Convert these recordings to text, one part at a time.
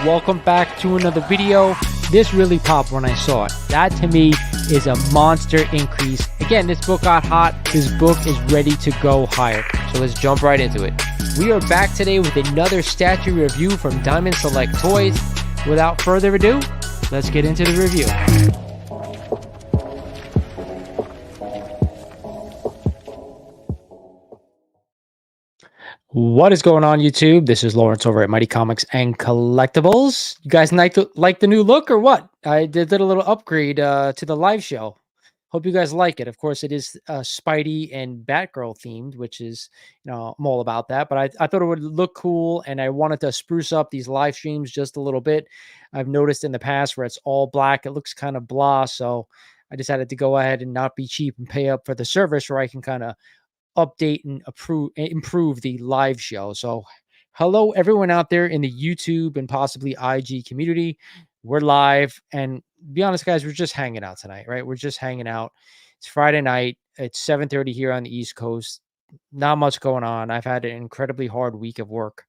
Welcome back to another video. This really popped when I saw it. That to me is a monster increase. Again, this book got hot. This book is ready to go higher. So let's jump right into it. We are back today with another statue review from Diamond Select Toys. Without further ado, let's get into the review. What is going on, YouTube? This is Lawrence over at Mighty Comics and Collectibles. You guys like the new look or what? I did a little upgrade to the live show. Hope you guys like it. Of course, it is Spidey and Batgirl themed, which is, I'm all about that. But I thought it would look cool, and I wanted to spruce up these live streams just a little bit. I've noticed in the past where it's all black, it looks kind of blah. So I decided to go ahead and not be cheap and pay up for the service where I can kind of update and improve the live show. So hello everyone out there in the YouTube and possibly IG community. We're live, and be honest guys, we're just hanging out tonight, right? We're just hanging out. It's Friday night. It's 7:30 here on the East Coast. Not much going on. I've had an incredibly hard week of work.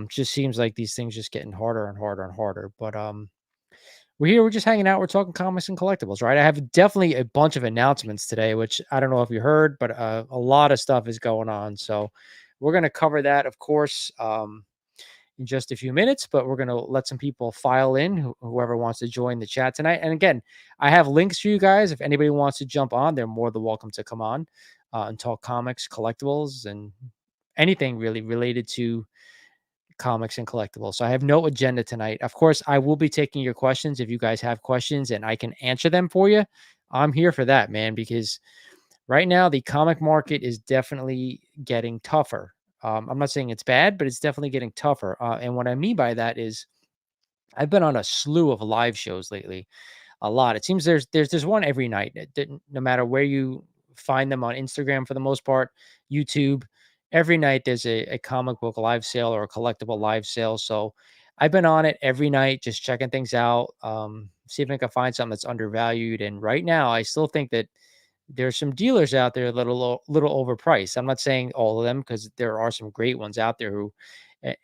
Just seems like these things just getting harder and harder and harder. But we're here, we're just hanging out, we're talking comics and collectibles, right? I have definitely a bunch of announcements today, which I don't know if you heard, but a lot of stuff is going on. So we're going to cover that, of course, in just a few minutes, but we're going to let some people file in, whoever wants to join the chat tonight. And again, I have links for you guys. If anybody wants to jump on, they're more than welcome to come on and talk comics, collectibles, and anything really related to comics and collectibles. So I have no agenda tonight. Of course, I will be taking your questions if you guys have questions and I can answer them for you. I'm here for that, man, because right now the comic market is definitely getting tougher. I'm not saying it's bad, but it's definitely getting tougher. And what I mean by that is I've been on a slew of live shows lately. A lot. It seems there's one every night. No matter where you find them on Instagram, for the most part, YouTube, every night there's a comic book live sale or a collectible live sale. So I've been on it every night, just checking things out, see if I can find something that's undervalued. And right now, I still think that there's some dealers out there that are little overpriced. I'm not saying all of them, because there are some great ones out there who,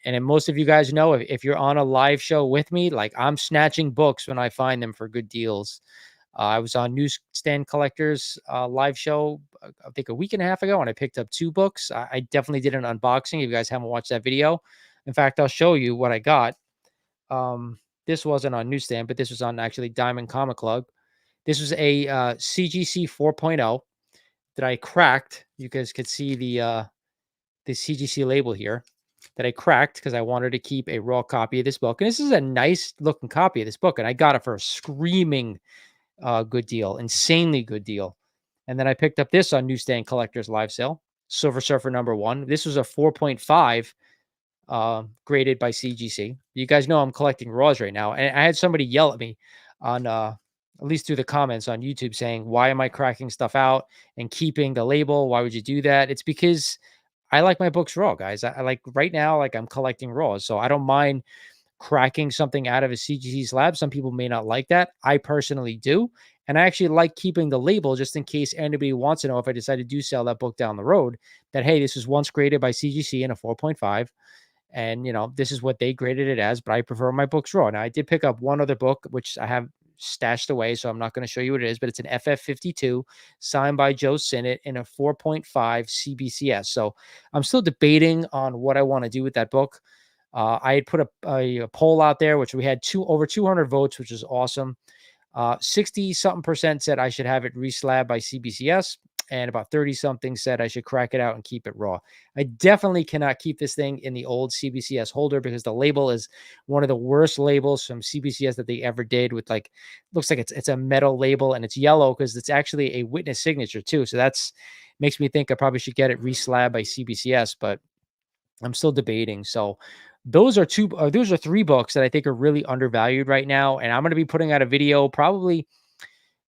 and most of you guys know, if you're on a live show with me, like I'm snatching books when I find them for good deals. I was on Newsstand Collectors live show, I think a week and a half ago, and I picked up 2 books. I definitely did an unboxing. If you guys haven't watched that video, in fact, I'll show you what I got. This wasn't on Newsstand, but this was on actually Diamond Comic Club. This was a CGC 4.0 that I cracked. You guys could see the CGC label here that I cracked because I wanted to keep a raw copy of this book. And this is a nice looking copy of this book, and I got it for a screaming good deal, insanely good deal. And then I picked up this on Newsstand Collectors live sale, Silver Surfer #1. This was a 4.5 graded by CGC. You guys know I'm collecting raws right now, and I had somebody yell at me on at least through the comments on YouTube saying, why am I cracking stuff out and keeping the label? Why would you do that? It's because I like my books raw, guys. I like right now, like I'm collecting raws. So I don't mind cracking something out of a CGC slab. Some people may not like that. I personally do. And I actually like keeping the label just in case anybody wants to know, if I decide to do sell that book down the road, that, hey, this was once graded by CGC in a 4.5. And, this is what they graded it as, but I prefer my books raw. Now, I did pick up one other book, which I have stashed away, so I'm not going to show you what it is, but it's an FF52 signed by Joe Sinnott in a 4.5 CBCS. So I'm still debating on what I want to do with that book. I had put a poll out there, which we had over 200 votes, which is awesome. 60 something percent said I should have it reslabbed by CBCS, and about 30 something said I should crack it out and keep it raw. I definitely cannot keep this thing in the old CBCS holder because the label is one of the worst labels from CBCS that they ever did, with looks like it's a metal label, and it's yellow because it's actually a witness signature too. So that's makes me think I probably should get it reslabbed by CBCS, but I'm still debating. So those are 3 books that I think are really undervalued right now. And I'm going to be putting out a video probably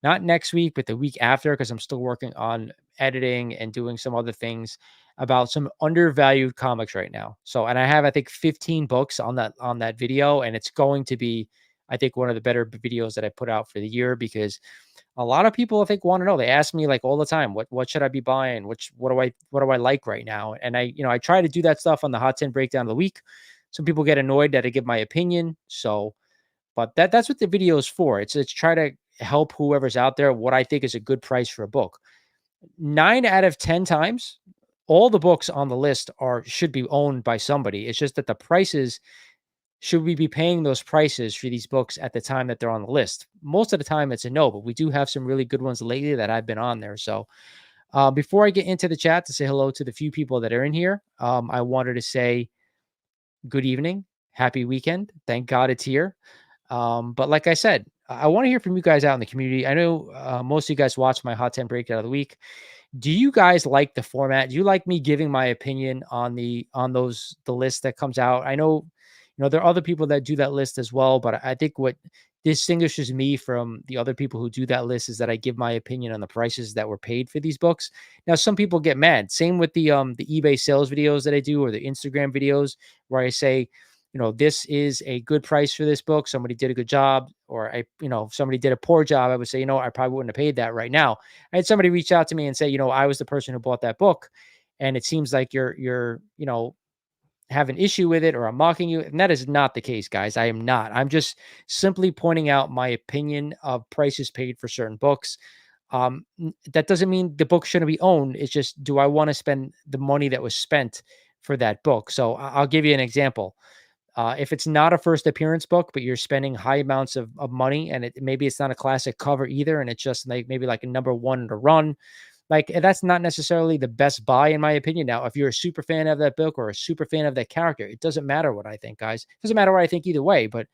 not next week, but the week after, because I'm still working on editing and doing some other things about some undervalued comics right now. So, and I have, I think, 15 books on that video, and it's going to be, I think, one of the better videos that I put out for the year, because a lot of people, I think, want to know. They ask me like all the time, what should I be buying? What do I like right now? And I try to do that stuff on the Hot 10 breakdown of the week. Some people get annoyed that I give my opinion. So, but that's what the video is for. It's try to help whoever's out there what I think is a good price for a book. 9 out of 10 times, all the books on the list are should be owned by somebody. It's just that the prices should we be paying those prices for these books at the time that they're on the list? Most of the time, it's a no, but we do have some really good ones lately that I've been on there. So, before I get into the chat to say hello to the few people that are in here, I wanted to say good evening, happy weekend. Thank God it's here. But like I said, I want to hear from you guys out in the community. I know most of you guys watch my Hot 10 breakdown of the week. Do you guys like the format? Do you like me giving my opinion on the list that comes out? I know, there are other people that do that list as well, but I think what distinguishes me from the other people who do that list is that I give my opinion on the prices that were paid for these books. Now, some people get mad. Same with the eBay sales videos that I do or the Instagram videos where I say, this is a good price for this book. Somebody did a good job, or if somebody did a poor job, I would say, I probably wouldn't have paid that right now. I had somebody reach out to me and say, I was the person who bought that book, and it seems like you're have an issue with it or I'm mocking you. And that is not the case, guys. I am not. I'm just simply pointing out my opinion of prices paid for certain books. That doesn't mean the book shouldn't be owned. It's just, do I want to spend the money that was spent for that book? So I'll give you an example. If it's not a first appearance book, but you're spending high amounts of money, and maybe it's not a classic cover either, and it's just like maybe like a number one in a run, like that's not necessarily the best buy in my opinion. Now, if you're a super fan of that book or a super fan of that character, it doesn't matter what I think, guys. It doesn't matter what I think either way. But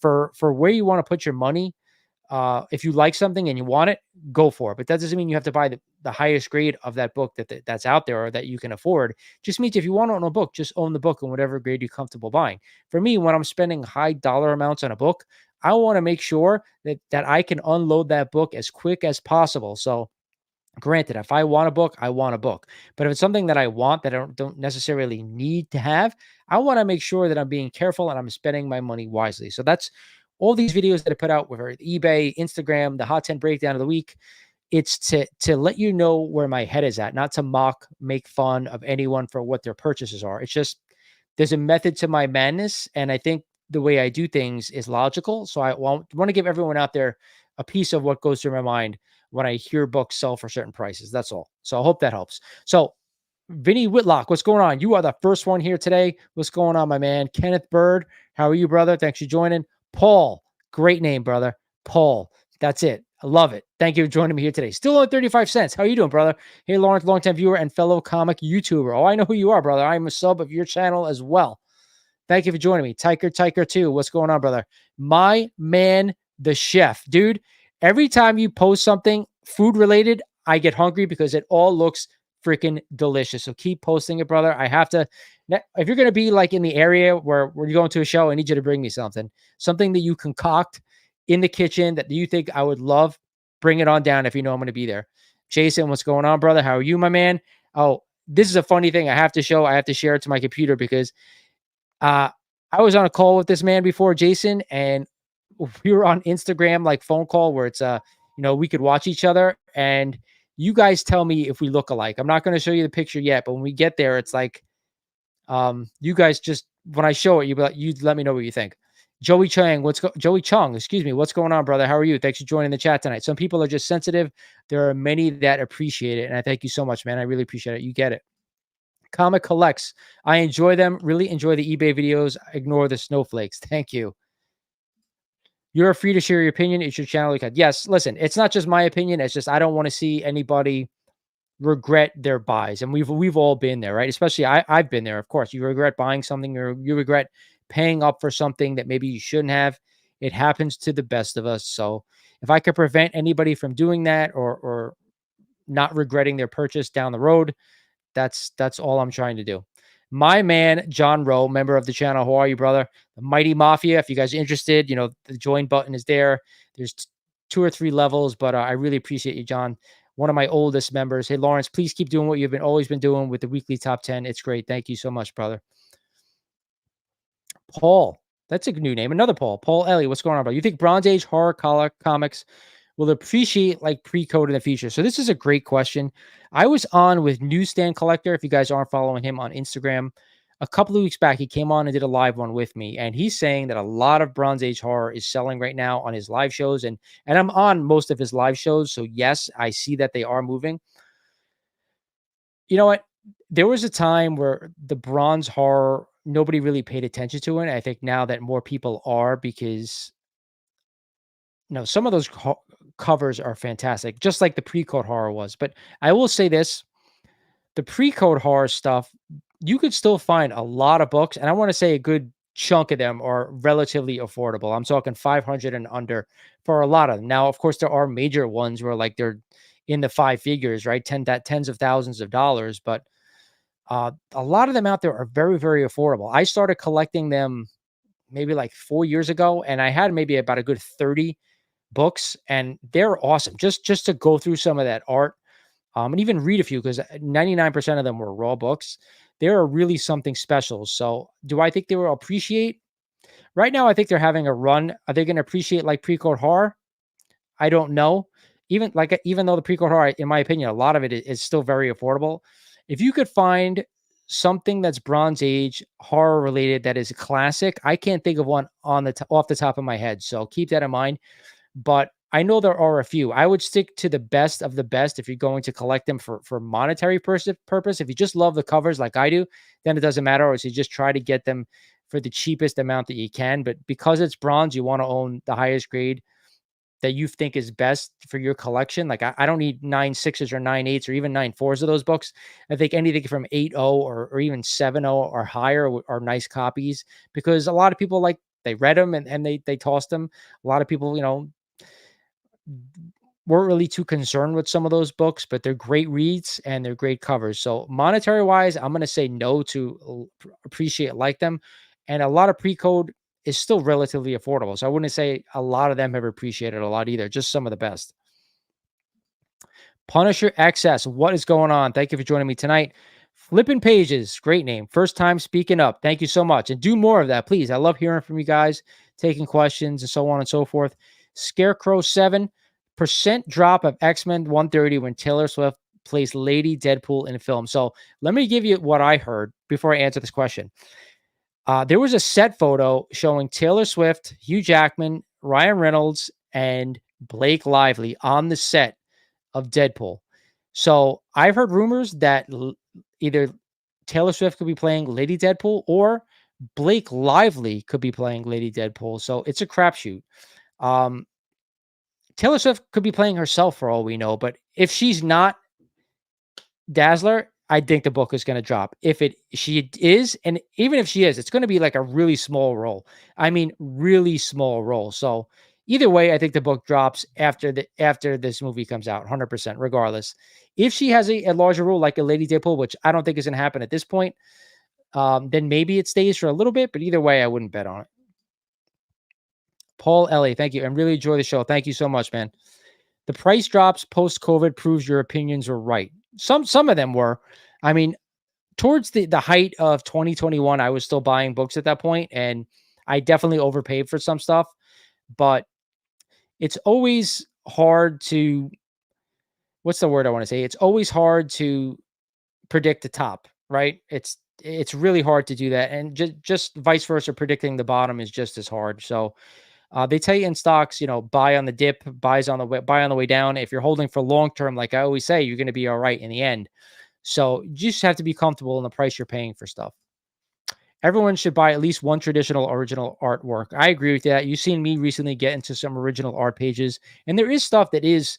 for where you want to put your money, if you like something and you want it, go for it. But that doesn't mean you have to buy the highest grade of that book that's out there or that you can afford. Just means if you want to own a book, just own the book in whatever grade you're comfortable buying. For me, when I'm spending high dollar amounts on a book, I want to make sure that I can unload that book as quick as possible. So granted, if I want a book, I want a book. But if it's something that I want that I don't necessarily need to have, I want to make sure that I'm being careful and I'm spending my money wisely. So that's all these videos that I put out with eBay, Instagram, the Hot 10 breakdown of the week. It's to let you know where my head is at, not to mock, make fun of anyone for what their purchases are. It's just there's a method to my madness, and I think the way I do things is logical. So I want to give everyone out there a piece of what goes through my mind when I hear books sell for certain prices. That's all. So I hope that helps. So Vinny Whitlock, what's going on? You are the first one here today. What's going on, my man? Kenneth Bird, how are you, brother? Thanks for joining. Paul, great name, brother. Paul, that's it. I love it. Thank you for joining me here today. Still on 35 cents. How are you doing, brother? Hey, Lawrence, longtime viewer and fellow comic YouTuber. Oh, I know who you are, brother. I'm a sub of your channel as well. Thank you for joining me. Tiker 2. What's going on, brother? My man, the chef. Dude, every time you post something food related, I get hungry because it all looks freaking delicious. So keep posting it, brother. I have to, if you're going to be like in the area where you're going to a show, I need you to bring me something that you concoct in the kitchen that you think I would love. Bring it on down if you know I'm going to be there. Jason, what's going on, brother? How are you, my man? Oh, this is a funny thing I have to show. I have to share it to my computer because I was on a call with this man before, Jason, and we were on Instagram, like phone call where it's, we could watch each other, and you guys tell me if we look alike. I'm not going to show you the picture yet, but when we get there, it's like, you guys just, when I show it, you let me know what you think. Joey Chung, excuse me. What's going on, brother? How are you? Thanks for joining the chat tonight. Some people are just sensitive. There are many that appreciate it. And I thank you so much, man. I really appreciate it. You get it. Comic Collects. I enjoy them. Really enjoy the eBay videos. Ignore the snowflakes. Thank you. You're free to share your opinion. It's your channel. Yes, listen, it's not just my opinion. It's just I don't want to see anybody regret their buys. And we've all been there, right? Especially I've been there, of course. You regret buying something or you regret paying up for something that maybe you shouldn't have. It happens to the best of us. So if I could prevent anybody from doing that or not regretting their purchase down the road, that's all I'm trying to do. My man, John Rowe, member of the channel. How are you, brother? The Mighty Mafia. If you guys are interested, the join button is there. There's 2 or 3 levels, but I really appreciate you, John. One of my oldest members. Hey, Lawrence, please keep doing what you've always been doing with the weekly top 10. It's great. Thank you so much, brother. Paul. That's a new name. Another Paul. Paul Ellie. What's going on, bro? You think Bronze Age horror comics will appreciate like pre-code in the future? So this is a great question. I was on with Newsstand Collector. If you guys aren't following him on Instagram, a couple of weeks back, he came on and did a live one with me, and he's saying that a lot of Bronze Age horror is selling right now on his live shows, and I'm on most of his live shows, so yes, I see that they are moving. You know what? There was a time where the bronze horror, nobody really paid attention to it. I think now that more people are, because some of those covers are fantastic, just like the pre-code horror was. But I will say this: the pre-code horror stuff, you could still find a lot of books, and I want to say a good chunk of them are relatively affordable. I'm talking 500 and under for a lot of them. Now, of course, there are major ones where like they're in the five figures, right? Tens of thousands of dollars, but a lot of them out there are very, very affordable. I started collecting them maybe like 4 years ago, and I had maybe about a good 30 books, and they're awesome. Just to go through some of that art, and even read a few, because 99% of them were raw books. They are really something special. So, do I think they will appreciate? Right now, I think they're having a run. Are they going to appreciate like pre-code horror? I don't know. Even though the pre-code horror, in my opinion, a lot of it is still very affordable. If you could find something that's Bronze Age horror related that is a classic, I can't think of one off the top of my head. So keep that in mind. But I know there are a few. I would stick to the best of the best if you're going to collect them for monetary purpose. If you just love the covers like I do, then it doesn't matter. Or so you just try to get them for the cheapest amount that you can. But because it's bronze, you want to own the highest grade that you think is best for your collection. Like I don't need 9.6s or 9.8s or even 9.4s of those books. I think anything from 8.0 or even 7.0 or higher are nice copies, because a lot of people, like, they read them and they tossed them. A lot of people, weren't really too concerned with some of those books, but they're great reads and they're great covers. So monetary wise, I'm going to say no to appreciate like them. And a lot of pre-code is still relatively affordable. So I wouldn't say a lot of them have appreciated a lot either, just some of the best. Punisher XS, what is going on? Thank you for joining me tonight. Flipping Pages, great name. First time speaking up. Thank you so much. And do more of that, please. I love hearing from you guys, taking questions and so on and so forth. Scarecrow 7, percent drop of X-Men 130 when Taylor Swift plays Lady Deadpool in film. So let me give you what I heard before I answer this question. There was a set photo showing Taylor Swift, Hugh Jackman, Ryan Reynolds, and Blake Lively on the set of Deadpool. So I've heard rumors that either Taylor Swift could be playing Lady Deadpool or Blake Lively could be playing Lady Deadpool. So it's a crapshoot. Um, Taylor Swift could be playing herself for all we know, but if she's not Dazzler, I think the book is going to drop. If she is, and even if she is, it's going to be like a really small role. I mean, really small role. So either way, I think the book drops after this movie comes out, 100%, regardless. If she has a larger role like a Lady Deadpool, which I don't think is going to happen at this point, then maybe it stays for a little bit. But either way, I wouldn't bet on it. Paul Ellie, thank you, and really enjoy the show. Thank you so much, man. The price drops post-COVID proves your opinions were right. Some of them were. I mean, towards the height of 2021, I was still buying books at that point, and I definitely overpaid for some stuff. But it's always hard to, what's the word I want to say? It's always hard to predict the top, right? It's really hard to do that, and just vice versa, predicting the bottom is just as hard. So they tell you in stocks, buy on the dip, buy on the way down. If you're holding for long term, like I always say, you're going to be all right in the end. So you just have to be comfortable in the price you're paying for stuff. Everyone should buy at least one traditional original artwork. I agree with that. You've seen me recently get into some original art pages, and there is stuff that is,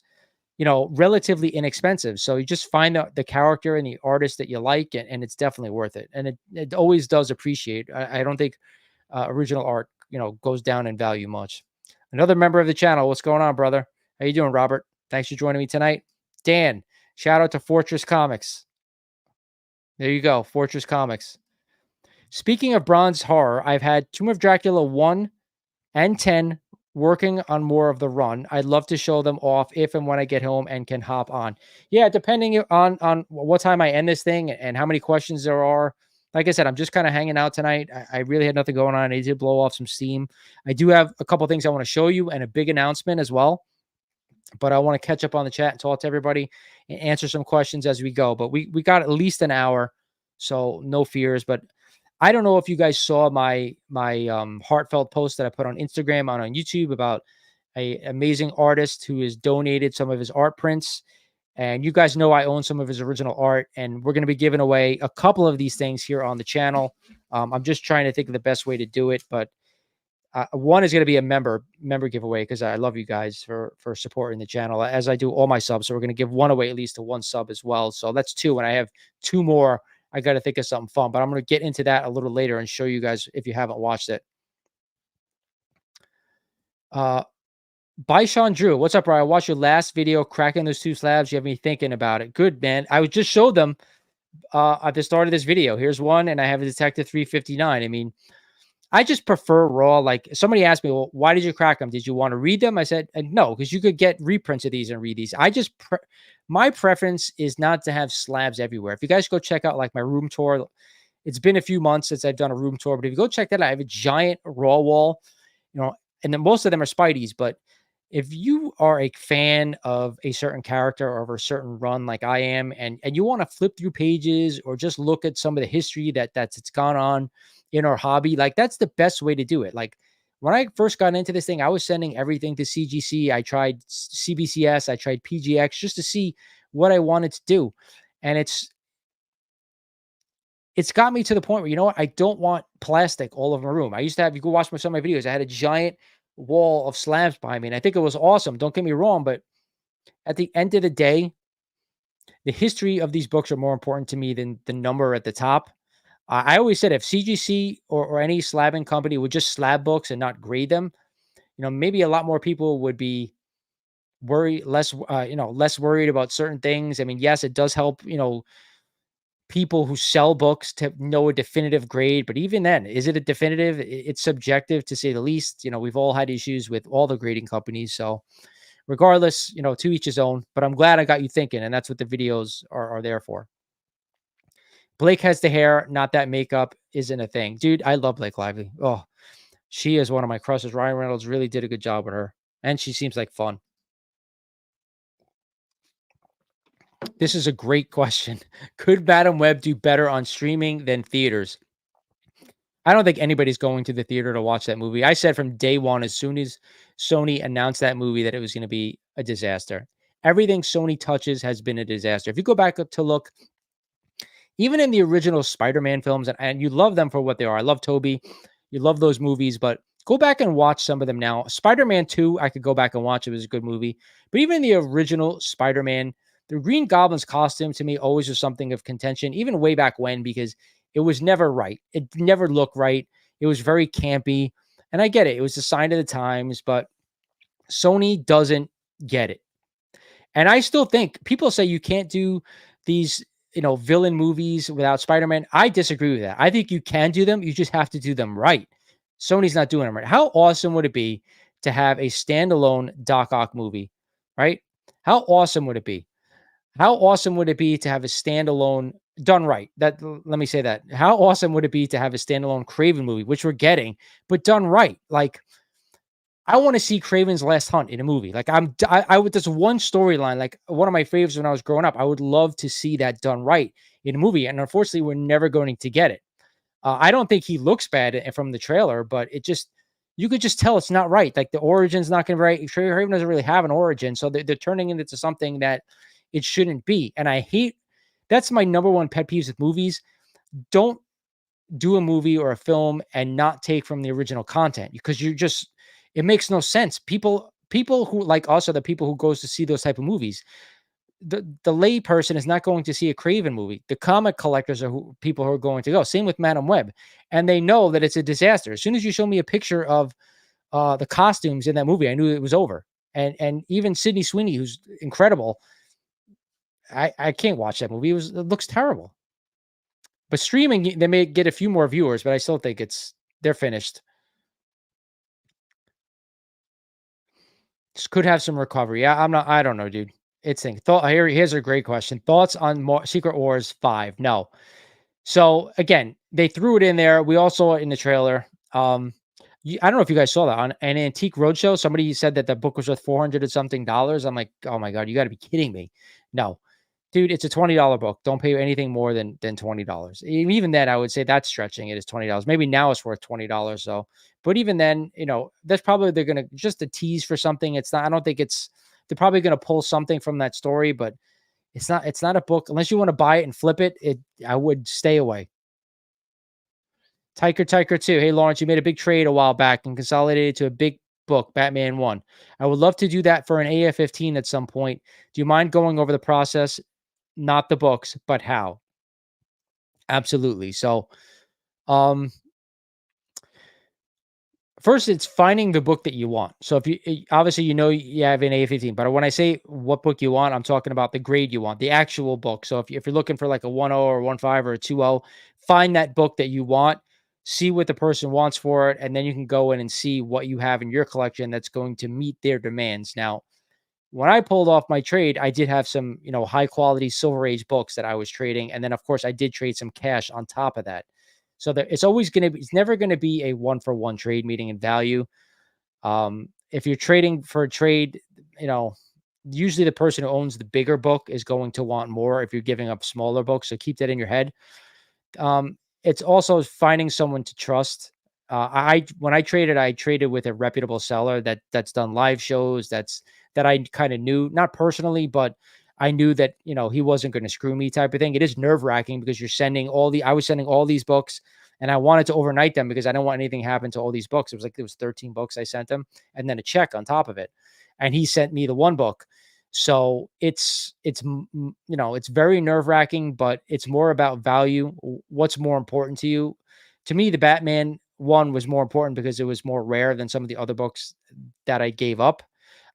relatively inexpensive. So you just find the character and the artist that you like, and it's definitely worth it. And it always does appreciate. I don't think original art, goes down in value much. Another member of the channel. What's going on, brother? How you doing, Robert? Thanks for joining me tonight. Dan, shout out to Fortress Comics. There you go, Fortress Comics. Speaking of bronze horror, I've had Tomb of Dracula 1 and 10 working on more of the run. I'd love to show them off if and when I get home and can hop on. Yeah, depending on what time I end this thing and how many questions there are. Like I said, I'm just kind of hanging out tonight. I really had nothing going on. I did blow off some steam. I do have a couple things I want to show you and a big announcement as well. But I want to catch up on the chat and talk to everybody and answer some questions as we go. But we got at least an hour, so no fears. But I don't know if you guys saw my heartfelt post that I put on Instagram, on YouTube, about a amazing artist who has donated some of his art prints. And you guys know I own some of his original art, and we're going to be giving away a couple of these things here on the channel. I'm just trying to think of the best way to do it, but one is going to be a member giveaway, because I love you guys for supporting the channel, as I do all my subs. So we're going to give one away, at least to one sub as well. So that's two, and I have two more. I got to think of something fun, but I'm going to get into that a little later and show you guys if you haven't watched it. By Sean Drew, what's up, bro? I watched your last video cracking those two slabs. You have me thinking about it. Good, man. I just showed them at the start of this video. Here's one, and I have a Detective 359. I mean, I just prefer raw. Like, somebody asked me, well, why did you crack them? Did you want to read them? I said, no, because you could get reprints of these and read these. My preference is not to have slabs everywhere. If you guys go check out like my room tour, it's been a few months since I've done a room tour, but if you go check that out, I have a giant raw wall, and then most of them are Spideys. But if you are a fan of a certain character or of a certain run like I am, and you want to flip through pages or just look at some of the history that's it's gone on in our hobby, like, that's the best way to do it. Like, when I first got into this thing, I was sending everything to CGC. I tried CBCS, I tried PGX, just to see what I wanted to do. And it's got me to the point where, you know what? I don't want plastic all over my room. I used to have, you go watch some of my videos, I had a giant wall of slabs behind me, and I think it was awesome. Don't get me wrong, but at the end of the day, the history of these books are more important to me than the number at the top. I always said, if CGC or any slabbing company would just slab books and not grade them, maybe a lot more people would be less worried about certain things. I mean, yes, it does help, people who sell books to know a definitive grade, but even then, is it a definitive? It's subjective, to say the least. We've all had issues with all the grading companies. So regardless, to each his own, but I'm glad I got you thinking, and that's what the videos are there for. Blake has the hair, not that makeup isn't a thing. Dude, I love Blake Lively. Oh, she is one of my crushes. Ryan Reynolds really did a good job with her, and she seems like fun. This is a great question. Could Madam Web do better on streaming than theaters? I don't think anybody's going to the theater to watch that movie. I said from day one, as soon as Sony announced that movie, that it was going to be a disaster. Everything Sony touches has been a disaster. If you go back to look, even in the original Spider-Man films, and you love them for what they are. I love Toby. You love those movies, but go back and watch some of them now. Spider-Man 2, I could go back and watch. It was a good movie. But even the original Spider-Man, the Green Goblin's costume to me always was something of contention, even way back when, because it was never right. It never looked right. It was very campy. And I get it. It was a sign of the times, but Sony doesn't get it. And I still think people say you can't do these, villain movies without Spider-Man. I disagree with that. I think you can do them. You just have to do them right. Sony's not doing them right. How awesome would it be to have a standalone Doc Ock movie, right? How awesome would it be? How awesome would it be to have a standalone done right? Let me say that. How awesome would it be to have a standalone Craven movie, which we're getting, but done right? Like, I want to see Craven's Last Hunt in a movie. Like, I would, there's one storyline, like one of my favorites when I was growing up. I would love to see that done right in a movie. And unfortunately, we're never going to get it. I don't think he looks bad from the trailer, but you could just tell it's not right. Like, the origin's not going to be right. Craven doesn't really have an origin. So they're turning it into something that it shouldn't be. And that's my number one pet peeves with movies. Don't do a movie or a film and not take from the original content, because it makes no sense. People who like us are the people who goes to see those type of movies. The lay person is not going to see a Craven movie. The comic collectors are people who are going to go. Same with Madam Web, and they know that it's a disaster. As soon as you show me a picture of the costumes in that movie, I knew it was over. And even Sydney Sweeney, who's incredible, I can't watch that movie. It looks terrible. But streaming, they may get a few more viewers, but I still think they're finished. Could have some recovery. Yeah, I don't know, dude. Here's a great question. Thoughts on Secret Wars 5? No. So again, they threw it in there. We all saw it in the trailer. I don't know if you guys saw that on an Antique Roadshow. Somebody said that the book was worth $400 and something. I'm like, oh my God, you got to be kidding me. No. Dude, it's a $20 book. Don't pay anything more than $20. Even then, I would say that's stretching it is $20. Maybe now it's worth $20 so, but even then, that's probably they're gonna just a tease for something. It's not I don't think it's they're probably gonna pull something from that story, but it's not a book unless you wanna buy it and flip it, I would stay away. Tyker 2. Hey, Lawrence, you made a big trade a while back and consolidated to a big book, Batman 1. I would love to do that for an AF-15 at some point. Do you mind going over the process? Not the books, but how? Absolutely. So, um, first, it's finding the book that you want. So if obviously you have an A15, but when I say what book you want, I'm talking about the grade you want, the actual book. So if you're looking for like a 1.0 or 1.5 or a 2.0, find that book that you want, see what the person wants for it, and then you can go in and see what you have in your collection that's going to meet their demands. Now, when I pulled off my trade, I did have some, high quality Silver Age books that I was trading. And then, of course, I did trade some cash on top of that. So that it's never going to be a one for one trade, meeting in value. If you're trading for a trade, you know, usually the person who owns the bigger book is going to want more if you're giving up smaller books. So keep that in your head. It's also finding someone to trust. When I traded with a reputable seller that's done live shows. That I kind of knew, not personally, but I knew that he wasn't going to screw me, type of thing. It is nerve wracking because I was sending all these books, and I wanted to overnight them because I don't want anything to happen to all these books. It was 13 books I sent him, and then a check on top of it, and he sent me the one book. So it's very nerve wracking, but it's more about value. What's more important to you? To me, the Batman one was more important because it was more rare than some of the other books that I gave up.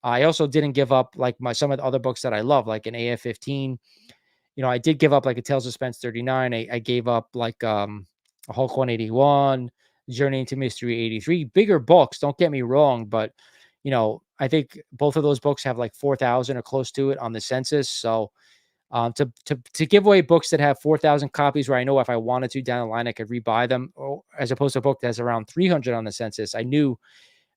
I also didn't give up like some of the other books that I love, like an AF-15. I did give up like a Tales of Suspense 39. I gave up like a Hulk 181, Journey into Mystery 83. Bigger books, don't get me wrong, but I think both of those books have like 4,000 or close to it on the census. So to give away books that have 4,000 copies, where I know if I wanted to down the line I could rebuy them, as opposed to a book that has around 300 on the census, I knew.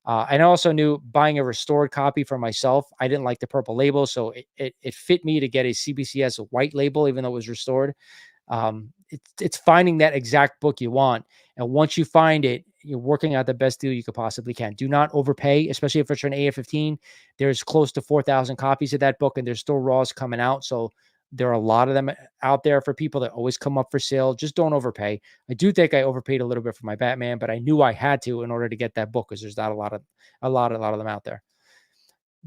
And I also knew buying a restored copy for myself, I didn't like the purple label, so it fit me to get a CBCS white label, even though it was restored. It's finding that exact book you want, and once you find it, you're working out the best deal you could possibly can. Do not overpay, especially if it's an AF-15. There's close to 4,000 copies of that book, and there's still raws coming out. So there are a lot of them out there for people that always come up for sale. Just don't overpay. I do think I overpaid a little bit for my Batman, but I knew I had to in order to get that book because there's not a lot of them out there.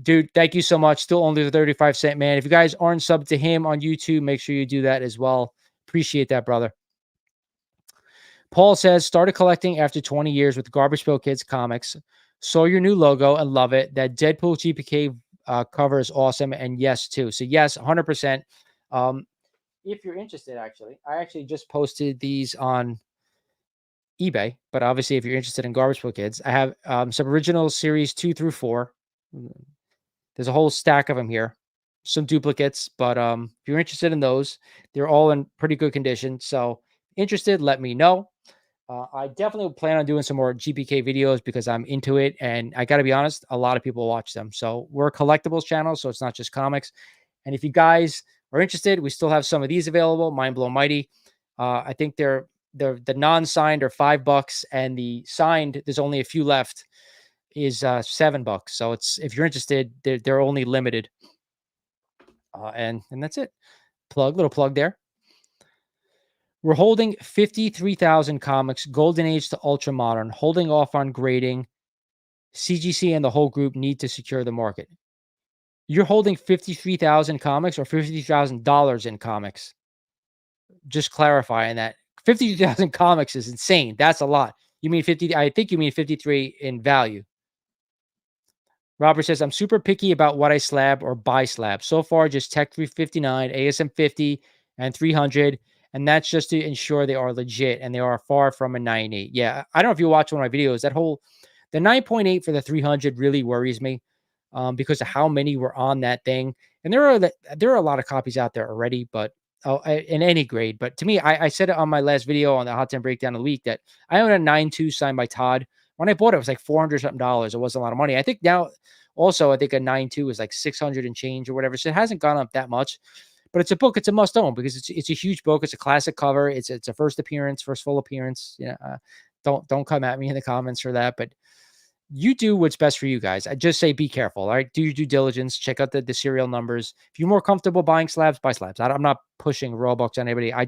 Dude, thank you so much. Still only the 35-cent man. If you guys aren't subbed to him on YouTube, make sure you do that as well. Appreciate that, brother. Paul says, started collecting after 20 years with Garbage Pail Kids comics. Saw your new logo and love it. That Deadpool GPK cover is awesome. And yes, too. So yes, 100%. If you're interested, I actually just posted these on eBay, but obviously if you're interested in Garbage Pail Kids, I have some original series 2 through 4. There's a whole stack of them here, some duplicates, but if you're interested in those, they're all in pretty good condition. So interested, let me know. I definitely plan on doing some more GPK videos because I'm into it. And I got to be honest, a lot of people watch them. So we're a collectibles channel, so it's not just comics. And if you guys are interested, we still have some of these available. Mind Blow Mighty. I think the non-signed are $5, and the signed, there's only a few left, is $7. So if you're interested, they're only limited. And that's it. Little plug there. We're holding 53,000 comics, Golden Age to Ultra Modern, holding off on grading. CGC and the whole group need to secure the market. You're holding 53,000 comics or $53,000 in comics? Just clarifying that. 52,000 comics is insane. That's a lot. You mean 50? I think you mean 53 in value. Robert says, I'm super picky about what I slab or buy slab. So far, just Tech 359, ASM 50, and 300. And that's just to ensure they are legit and they are far from a 9.8. Yeah, I don't know if you watch one of my videos. The 9.8 for the 300 really worries me because of how many were on that thing. And there are a lot of copies out there already, but in any grade. But to me, I said it on my last video on the Hot 10 Breakdown of the Week that I own a 9.2 signed by Todd. When I bought it, it was like $400 something. It wasn't a lot of money. I think now also, I think a 9.2 is like 600 and change or whatever. So it hasn't gone up that much. but it's a book. It's a must own because it's a huge book. It's a classic cover. It's a first appearance, first full appearance. Don't come at me in the comments for that, but you do what's best for you guys. I just say be careful. All right, do your due diligence. Check out the serial numbers. If you're more comfortable buying slabs, buy slabs. I'm not pushing raw books on anybody. I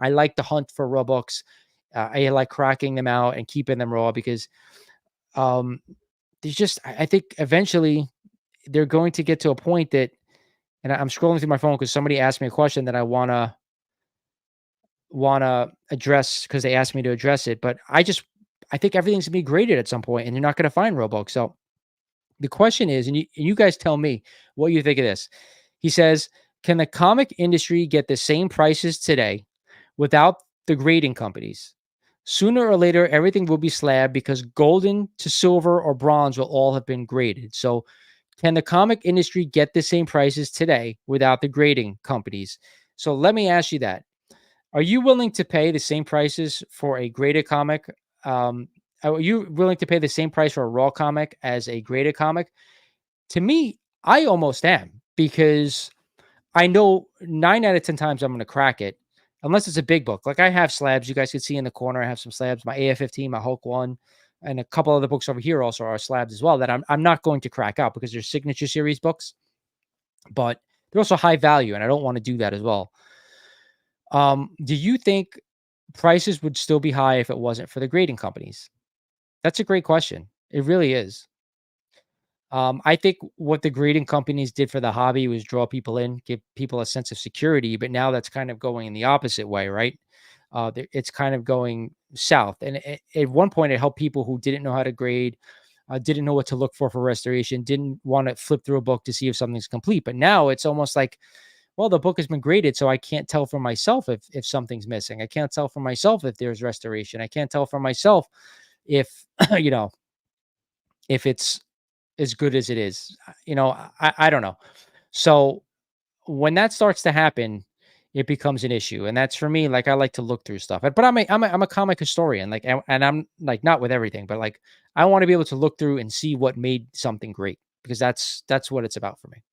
like to hunt for raw books. I like cracking them out and keeping them raw because um, there's just I think eventually they're going to get to a point that, and I'm scrolling through my phone because somebody asked me a question that I wanna address because they asked me to address it. But I think everything's gonna be graded at some point, and you're not gonna find raw books. So the question is, and you guys tell me what you think of this. He says, "Can the comic industry get the same prices today without the grading companies? Sooner or later, everything will be slab because golden to silver or bronze will all have been graded. So, can the comic industry get the same prices today without the grading companies?" So, let me ask you that. Are you willing to pay the same prices for a graded comic? Um, are you willing to pay the same price for a raw comic as a graded comic? To me, I almost am because I know 9 out of 10 times I'm gonna crack it, unless it's a big book. Like, I have slabs, you guys can see in the corner, I have some slabs, my AF-15, my Hulk 1, and a couple other books over here also are slabs as well that I'm not going to crack out because they're signature series books, but they're also high value, and I don't wanna do that as well. Do you think prices would still be high if it wasn't for the grading companies? That's a great question. It really is. I think what the grading companies did for the hobby was draw people in, give people a sense of security, but now that's kind of going in the opposite way, right? It's kind of going south. And at one point, it helped people who didn't know how to grade, didn't know what to look for restoration, didn't want to flip through a book to see if something's complete. But now it's almost like, well, the book has been graded, so I can't tell for myself if something's missing. I can't tell for myself if there's restoration. I can't tell for myself if you know if it's as good as it is. I don't know. So when that starts to happen, it becomes an issue, and that's for me. Like, I like to look through stuff, but I'm a comic historian. Like, and I'm like not with everything, but like I want to be able to look through and see what made something great because that's what it's about for me.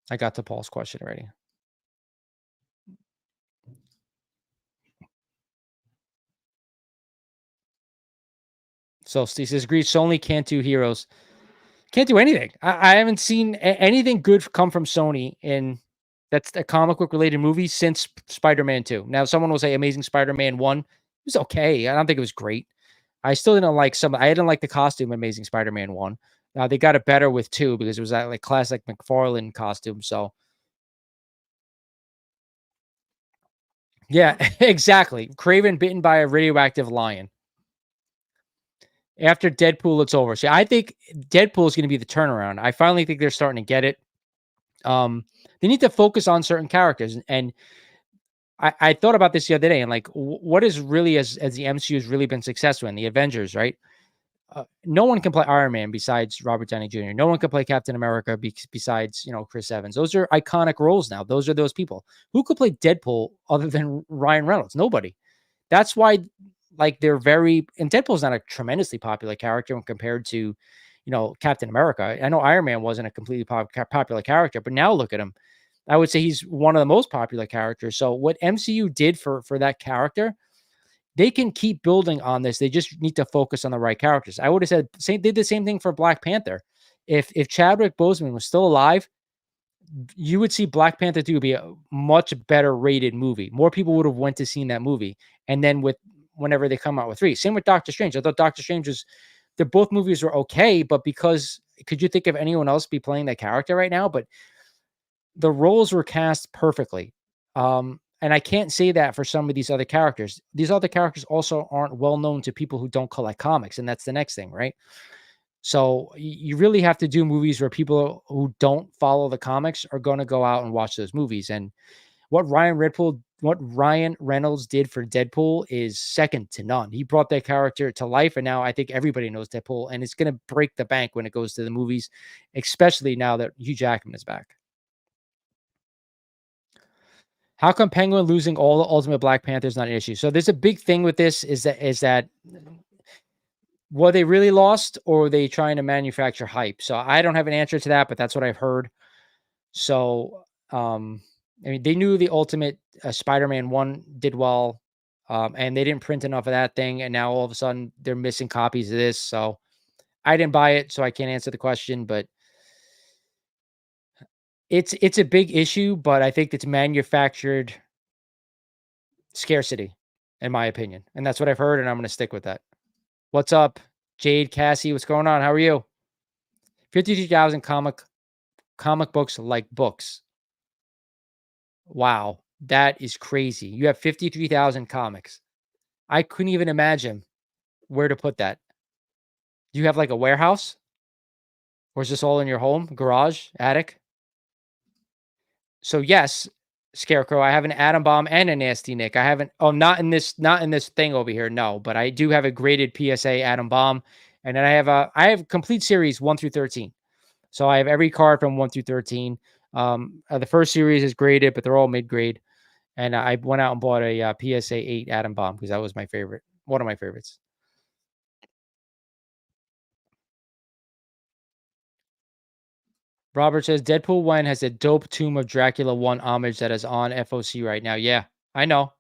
I got to Paul's question already. So Steve says, "Agreed. Sony can't do heroes. Can't do anything. I haven't seen anything good come from Sony in that's a comic book related movie since Spider-Man 2. Now, someone will say Amazing Spider-Man 1. It was okay. I don't think it was great. I still didn't like I didn't like the costume in Amazing Spider-Man 1. They got it better with 2 because it was that like classic McFarlane costume. So yeah, exactly. Craven bitten by a radioactive lion. After Deadpool, it's over. See, I think Deadpool is going to be the turnaround. I finally think they're starting to get it. They need to focus on certain characters. And I thought about this the other day and like, what is really as the MCU has really been successful in the Avengers, right? No one can play Iron Man besides Robert Downey Jr. No one can play Captain America besides Chris Evans. Those are iconic roles now. Those are those people who could play Deadpool other than Ryan Reynolds. Nobody. That's why, like, they're very. And Deadpool's not a tremendously popular character when compared to, Captain America. I know Iron Man wasn't a completely popular character, but now look at him. I would say he's one of the most popular characters. So what MCU did for that character, they can keep building on this. They just need to focus on the right characters. I would have said did the same thing for Black Panther. If Chadwick Boseman was still alive, you would see Black Panther 2 be a much better rated movie. More people would have went to seen that movie. And then with whenever they come out with 3. Same with Doctor Strange. I thought Doctor Strange was both movies were okay, but because could you think of anyone else be playing that character right now? But the roles were cast perfectly. And I can't say that for some of these other characters. These other characters also aren't well known to people who don't collect comics, and that's the next thing, right? So you really have to do movies where people who don't follow the comics are going to go out and watch those movies. And what Ryan Reynolds did for Deadpool is second to none. He brought that character to life, and now I think everybody knows Deadpool, and it's going to break the bank when it goes to the movies, especially now that Hugh Jackman is back. How come Penguin losing all the Ultimate Black Panther is not an issue? So there's a big thing with this is that were they really lost or were they trying to manufacture hype? So I don't have an answer to that, but that's what I've heard. So, I mean, they knew the Ultimate Spider-Man 1 did well, and they didn't print enough of that thing, and now all of a sudden they're missing copies of this. So I didn't buy it, so I can't answer the question, but it's a big issue, but I think it's manufactured scarcity, in my opinion. And that's what I've heard, and I'm gonna stick with that. What's up, Jade, Cassie? What's going on? How are you? 52,000 comic books like books. Wow, that is crazy. You have 53,000 comics. I couldn't even imagine where to put that. Do you have like a warehouse? Or is this all in your home, garage, attic? So yes, Scarecrow, I have an Atom Bomb and a Nasty Nick. I haven't not in this thing over here, no, but I do have a graded PSA Atom Bomb. And then I have complete series 1 through 13. So I have every card from 1 through 13. The first series is graded, but they're all mid-grade. And I went out and bought a PSA 8 Atom Bomb because that was my favorite, one of my favorites. Robert says Deadpool 1 has a dope Tomb of Dracula 1 homage that is on FOC right now. Yeah, I know.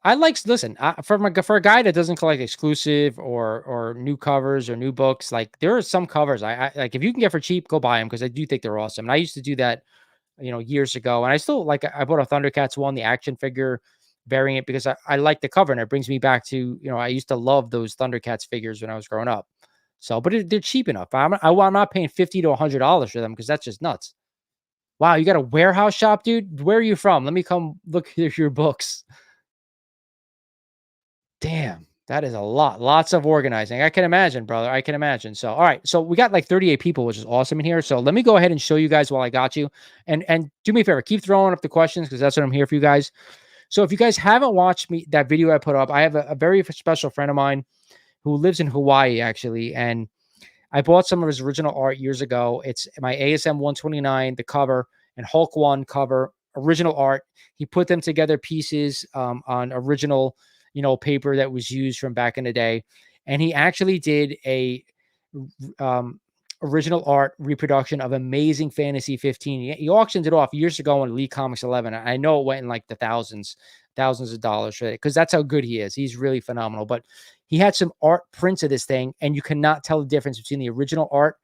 I like listen, for a guy that doesn't collect exclusive or new covers or new books, like there are some covers I like if you can get for cheap, go buy them because I do think they're awesome. And I used to do that, years ago. And I still like I bought a Thundercats one, the action figure variant, because I like the cover and it brings me back to, I used to love those Thundercats figures when I was growing up. So, but they're cheap enough. I'm not paying $50 to $100 for them because that's just nuts. Wow, you got a warehouse shop, dude? Where are you from? Let me come look at your books. Damn, that is a lot. Lots of organizing. I can imagine, brother. I can imagine. So, all right. So we got like 38 people, which is awesome in here. So let me go ahead and show you guys while I got you. And do me a favor, keep throwing up the questions because that's what I'm here for you guys. So if you guys haven't watched that video I put up, I have a very special friend of mine who lives in Hawaii actually, and I bought some of his original art years ago. It's my ASM 129, the cover, and Hulk 1 cover, original art. He put them together pieces on original, paper that was used from back in the day. And he actually did a um, original art reproduction of Amazing Fantasy 15. He auctioned it off years ago on Elite Comics 11. I know it went in like the thousands of dollars for it because that's how good he is. He's really phenomenal. But he had some art prints of this thing, and you cannot tell the difference between the original art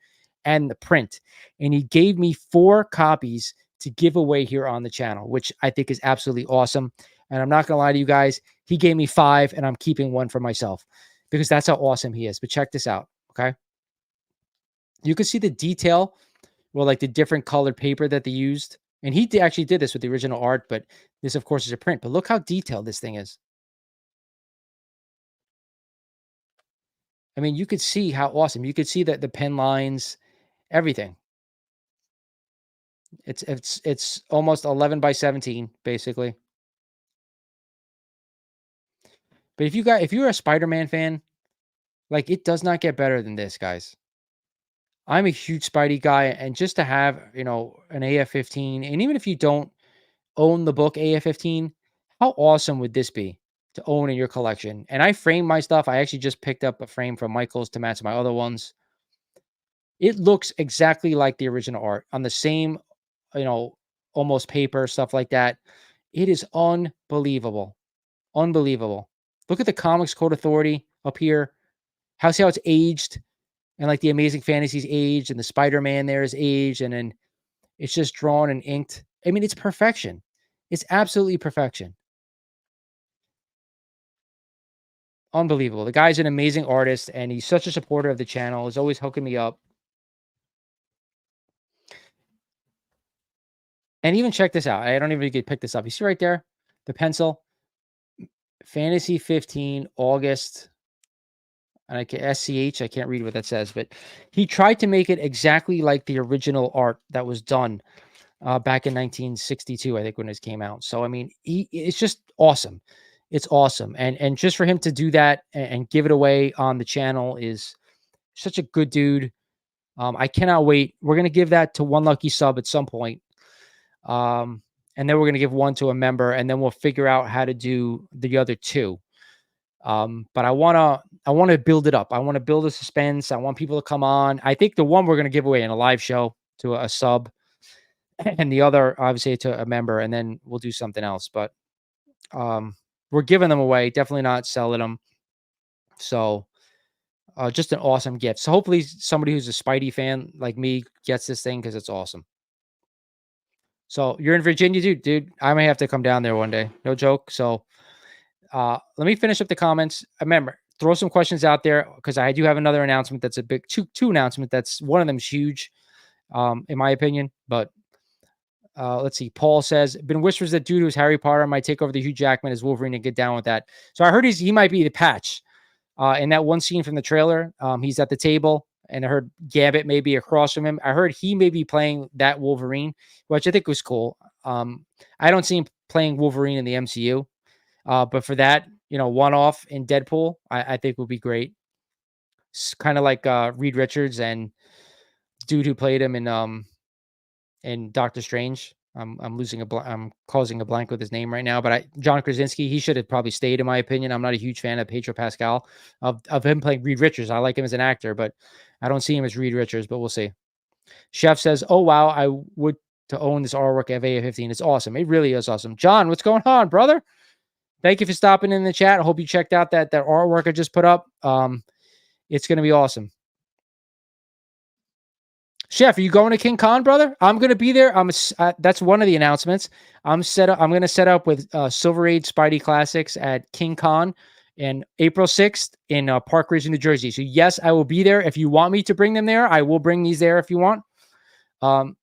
and the print. And he gave me 4 copies to give away here on the channel, which I think is absolutely awesome. And I'm not going to lie to you guys, he gave me 5, and I'm keeping 1 for myself because that's how awesome he is. But check this out, okay? You can see the detail, well, like the different colored paper that they used. And he actually did this with the original art, but this, of course, is a print. But look how detailed this thing is. I mean, you could see how awesome. You could see that the pen lines, everything. It's almost 11 by 17, basically. But if you're a Spider-Man fan, like it does not get better than this, guys. I'm a huge Spidey guy, and just to have, an AF-15, and even if you don't own the book AF-15, how awesome would this be to own in your collection? And I frame my stuff. I actually just picked up a frame from Michael's to match my other ones. It looks exactly like the original art on the same, you know, almost paper, stuff like that. It is unbelievable. Unbelievable. Look at the Comics Code Authority up here. See how it's aged, and like the Amazing Fantasies aged, and the Spider-Man there is aged, and then it's just drawn and inked. I mean, it's perfection. It's absolutely perfection. Unbelievable. The guy's an amazing artist, and he's such a supporter of the channel. He's always hooking me up. And even check this out. I don't even get pick this up. You see right there, the pencil, Fantasy 15, August, and I can SCH. I can't read what that says, but he tried to make it exactly like the original art that was done back in 1962, I think, when this came out. So I mean, it's just awesome. It's awesome, and just for him to do that and give it away on the channel is such a good dude. I cannot wait. We're gonna give that to one lucky sub at some point. And then we're going to give 1 to a member, and then we'll figure out how to do the other 2. But I want to build it up. I want to build a suspense. I want people to come on. I think the one we're going to give away in a live show, to a sub, and the other obviously to a member, and then we'll do something else. But um, we're giving them away, definitely not selling them. So just an awesome gift. So hopefully somebody who's a Spidey fan like me gets this thing because it's awesome. So you're in Virginia, dude. I may have to come down there one day. No joke. So let me finish up the comments. Remember, throw some questions out there because I do have another announcement that's a big two announcement. That's one of them's huge, in my opinion. But let's see. Paul says, been whispers that dude who's Harry Potter might take over the Hugh Jackman as Wolverine and get down with that. So I heard he might be the Patch. In that one scene from the trailer, he's at the table, and I heard Gambit may be across from him. I heard he may be playing that Wolverine, which I think was cool. I don't see him playing Wolverine in the MCU, but for that, one-off in Deadpool, I think would be great. It's kind of like Reed Richards and dude who played him in Doctor Strange. I'm causing a blank with his name right now, but John Krasinski, he should have probably stayed, in my opinion. I'm not a huge fan of Pedro Pascal of him playing Reed Richards. I like him as an actor, but I don't see him as Reed Richards, but we'll see. Chef says, oh, wow, I would to own this artwork of AF-15. It's awesome. It really is awesome. John, what's going on, brother? Thank you for stopping in the chat. I hope you checked out that artwork I just put up. It's going to be awesome. Chef, are you going to King Con, brother? I'm going to be there. That's one of the announcements. I'm going to set up with Silver Age Spidey Classics at King Con in April 6th in Park Ridge, New Jersey. So yes, I will be there. If you want me to bring them there, I will bring these there if you want.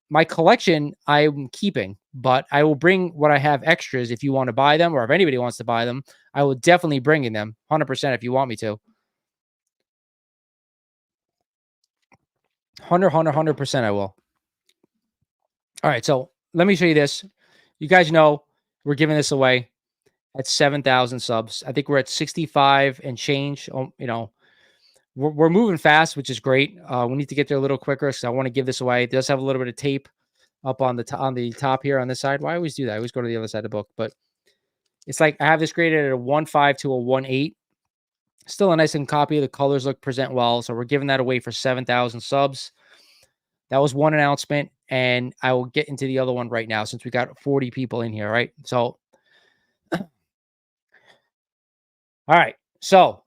My collection I'm keeping, but I will bring what I have extras if you want to buy them, or if anybody wants to buy them, I will definitely bring in them 100% if you want me to. 100% I will. All right, so let me show you this. You guys know we're giving this away at 7,000 subs. I think we're at 65 and change. We're moving fast, which is great. We need to get there a little quicker, so I want to give this away. It does have a little bit of tape up on the top here on this side. Why I always do that? I always go to the other side of the book, but it's like I have this graded at a 1.5 to a 1.8. Still a nice and copy. The colors present well, so we're giving that away for 7,000 subs. That was one announcement, and I will get into the other one right now since we got 40 people in here, right? So, all right. So,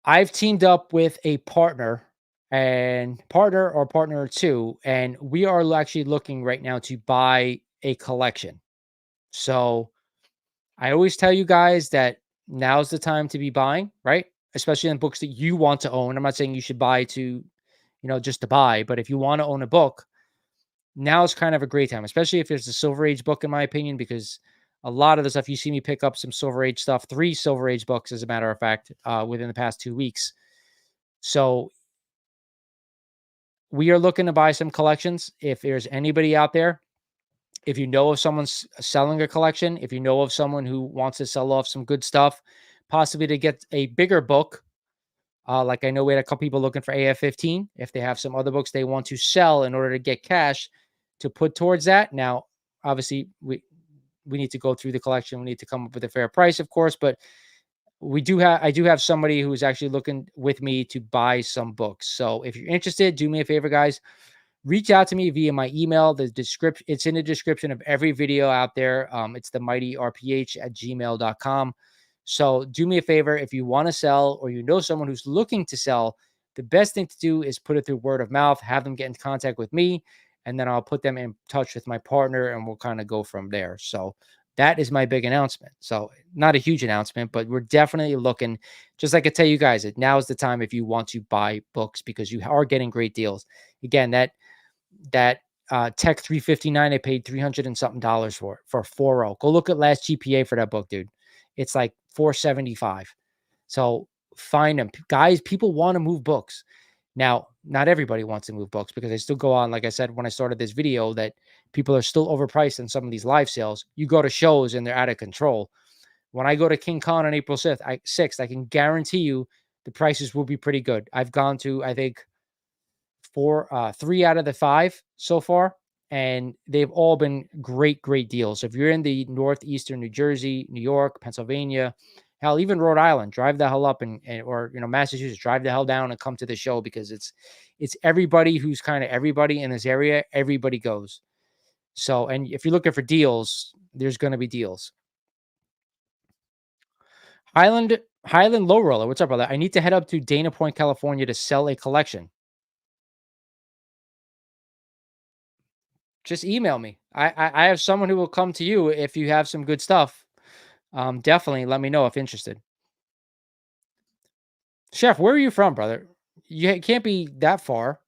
I've teamed up with a partner or partner two, and we are actually looking right now to buy a collection. So, I always tell you guys that now's the time to be buying, right? Especially in books that you want to own. I'm not saying you should buy to, just to buy, but if you want to own a book, now is kind of a great time, especially if it's a Silver Age book, in my opinion, because a lot of the stuff you see me pick up some Silver Age stuff, 3 Silver Age books, as a matter of fact, within the past 2 weeks. So we are looking to buy some collections. If there's anybody out there, if you know of someone's selling a collection, if you know of someone who wants to sell off some good stuff, possibly to get a bigger book, like I know we had a couple people looking for AF-15. If they have some other books they want to sell in order to get cash to put towards that. Now, obviously, we need to go through the collection. We need to come up with a fair price, of course, but I do have somebody who's actually looking with me to buy some books. So if you're interested, do me a favor, guys. Reach out to me via my email. It's in the description of every video out there. It's themightyRPH@gmail.com. So do me a favor. If you want to sell or you know someone who's looking to sell, the best thing to do is put it through word of mouth, have them get in contact with me, and then I'll put them in touch with my partner and we'll kind of go from there. So that is my big announcement. So not a huge announcement, but we're definitely looking, just like I tell you guys, now is the time if you want to buy books because you are getting great deals. Again, that Tech 359, I paid $300 and something for 4.0. Go look at last GPA for that book, dude. It's like 475. So find them, guys. People want to move books. Now, not everybody wants to move books because they still go on. Like I said, when I started this video, that people are still overpriced in some of these live sales. You go to shows and they're out of control. When I go to King Con on April 6th, I can guarantee you the prices will be pretty good. I've gone to, I think, 3 out of the 5 so far, and they've all been great deals. If you're in the northeastern New Jersey, New York, Pennsylvania, Hell, even Rhode Island, drive the hell up and or Massachusetts, drive the hell down and come to the show because it's everybody who's kind of everybody in this area. Everybody goes. So, and if you're looking for deals, there's going to be deals. Highland Low Roller, what's up, brother? I need to head up to Dana Point, California to sell a collection. Just email me. I have someone who will come to you if you have some good stuff. Definitely let me know if interested. Chef, where are you from, brother? You can't be that far.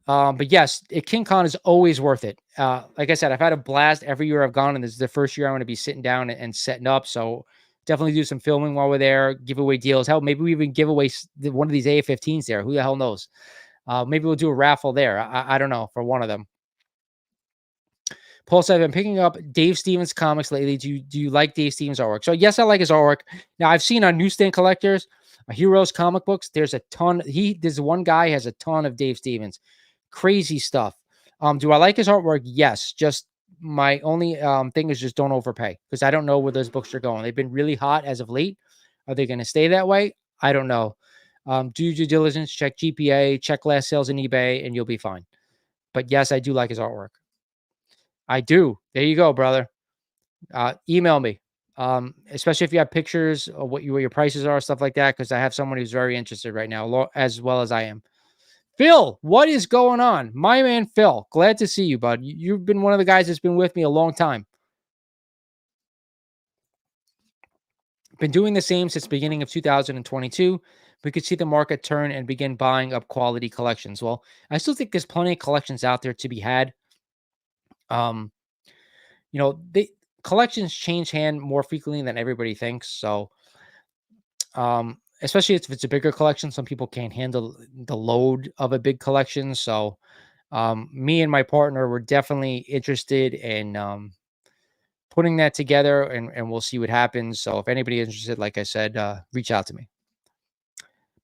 But yes, King Con is always worth it. Like I said, I've had a blast every year I've gone, and this is the first year I'm going to be sitting down and setting up. So definitely do some filming while we're there, give away deals. Hell, maybe we even give away one of these AF-15s there. Who the hell knows? Maybe we'll do a raffle there. I don't know, for one of them. Paul said, I've been picking up Dave Stevens comics lately. Do you like Dave Stevens artwork? So yes, I like his artwork. Now I've seen on Newsstand Collectors, Heroes comic books. There's a ton. There's one guy has a ton of Dave Stevens. Crazy stuff. Do I like his artwork? Yes. Just my only thing is just don't overpay because I don't know where those books are going. They've been really hot as of late. Are they going to stay that way? I don't know. Do your due diligence, check GPA, check last sales in eBay, and you'll be fine. But yes, I do like his artwork. I do. There you go, brother. Email me. Especially if you have pictures of what your prices are, stuff like that, because I have someone who's very interested right now, as well as I am. Phil, what is going on? My man Phil, glad to see you, bud. You've been one of the guys that's been with me a long time. Been doing the same since the beginning of 2022. We could see the market turn and begin buying up quality collections. Well, I still think there's plenty of collections out there to be had. Um, the collections change hand more frequently than everybody thinks. So, especially if it's a bigger collection, some people can't handle the load of a big collection. So, me and my partner were definitely interested in putting that together, and we'll see what happens. So, if anybody is interested, like I said, reach out to me.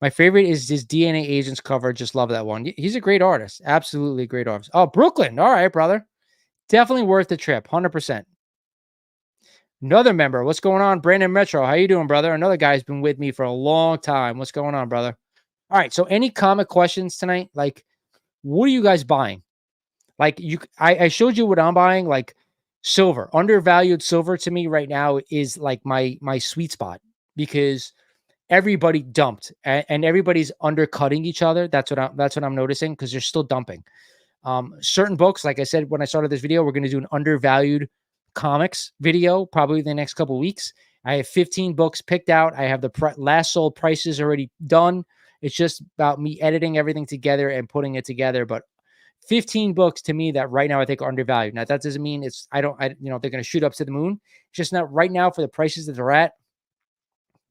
My favorite is his DNA Agents cover. Just love that one. He's a great artist. Absolutely great artist. Oh, Brooklyn. All right, brother. Definitely worth the trip. 100%. Another member. What's going on? Brandon Metro. How you doing, brother? Another guy's been with me for a long time. What's going on, brother? All right. So any comic questions tonight? Like, what are you guys buying? Like I showed you what I'm buying, like silver. Undervalued silver to me right now is like my sweet spot because everybody dumped and everybody's undercutting each other. That's what I'm noticing because they're still dumping. Certain books, like I said when I started this video, we're going to do an undervalued comics video probably the next couple weeks. I have 15 books picked out. I have the last sold prices already done. It's just about me editing everything together and putting it together. But 15 books to me that right now I think are undervalued. Now that doesn't mean they're going to shoot up to the moon. It's just not right now for the prices that they're at.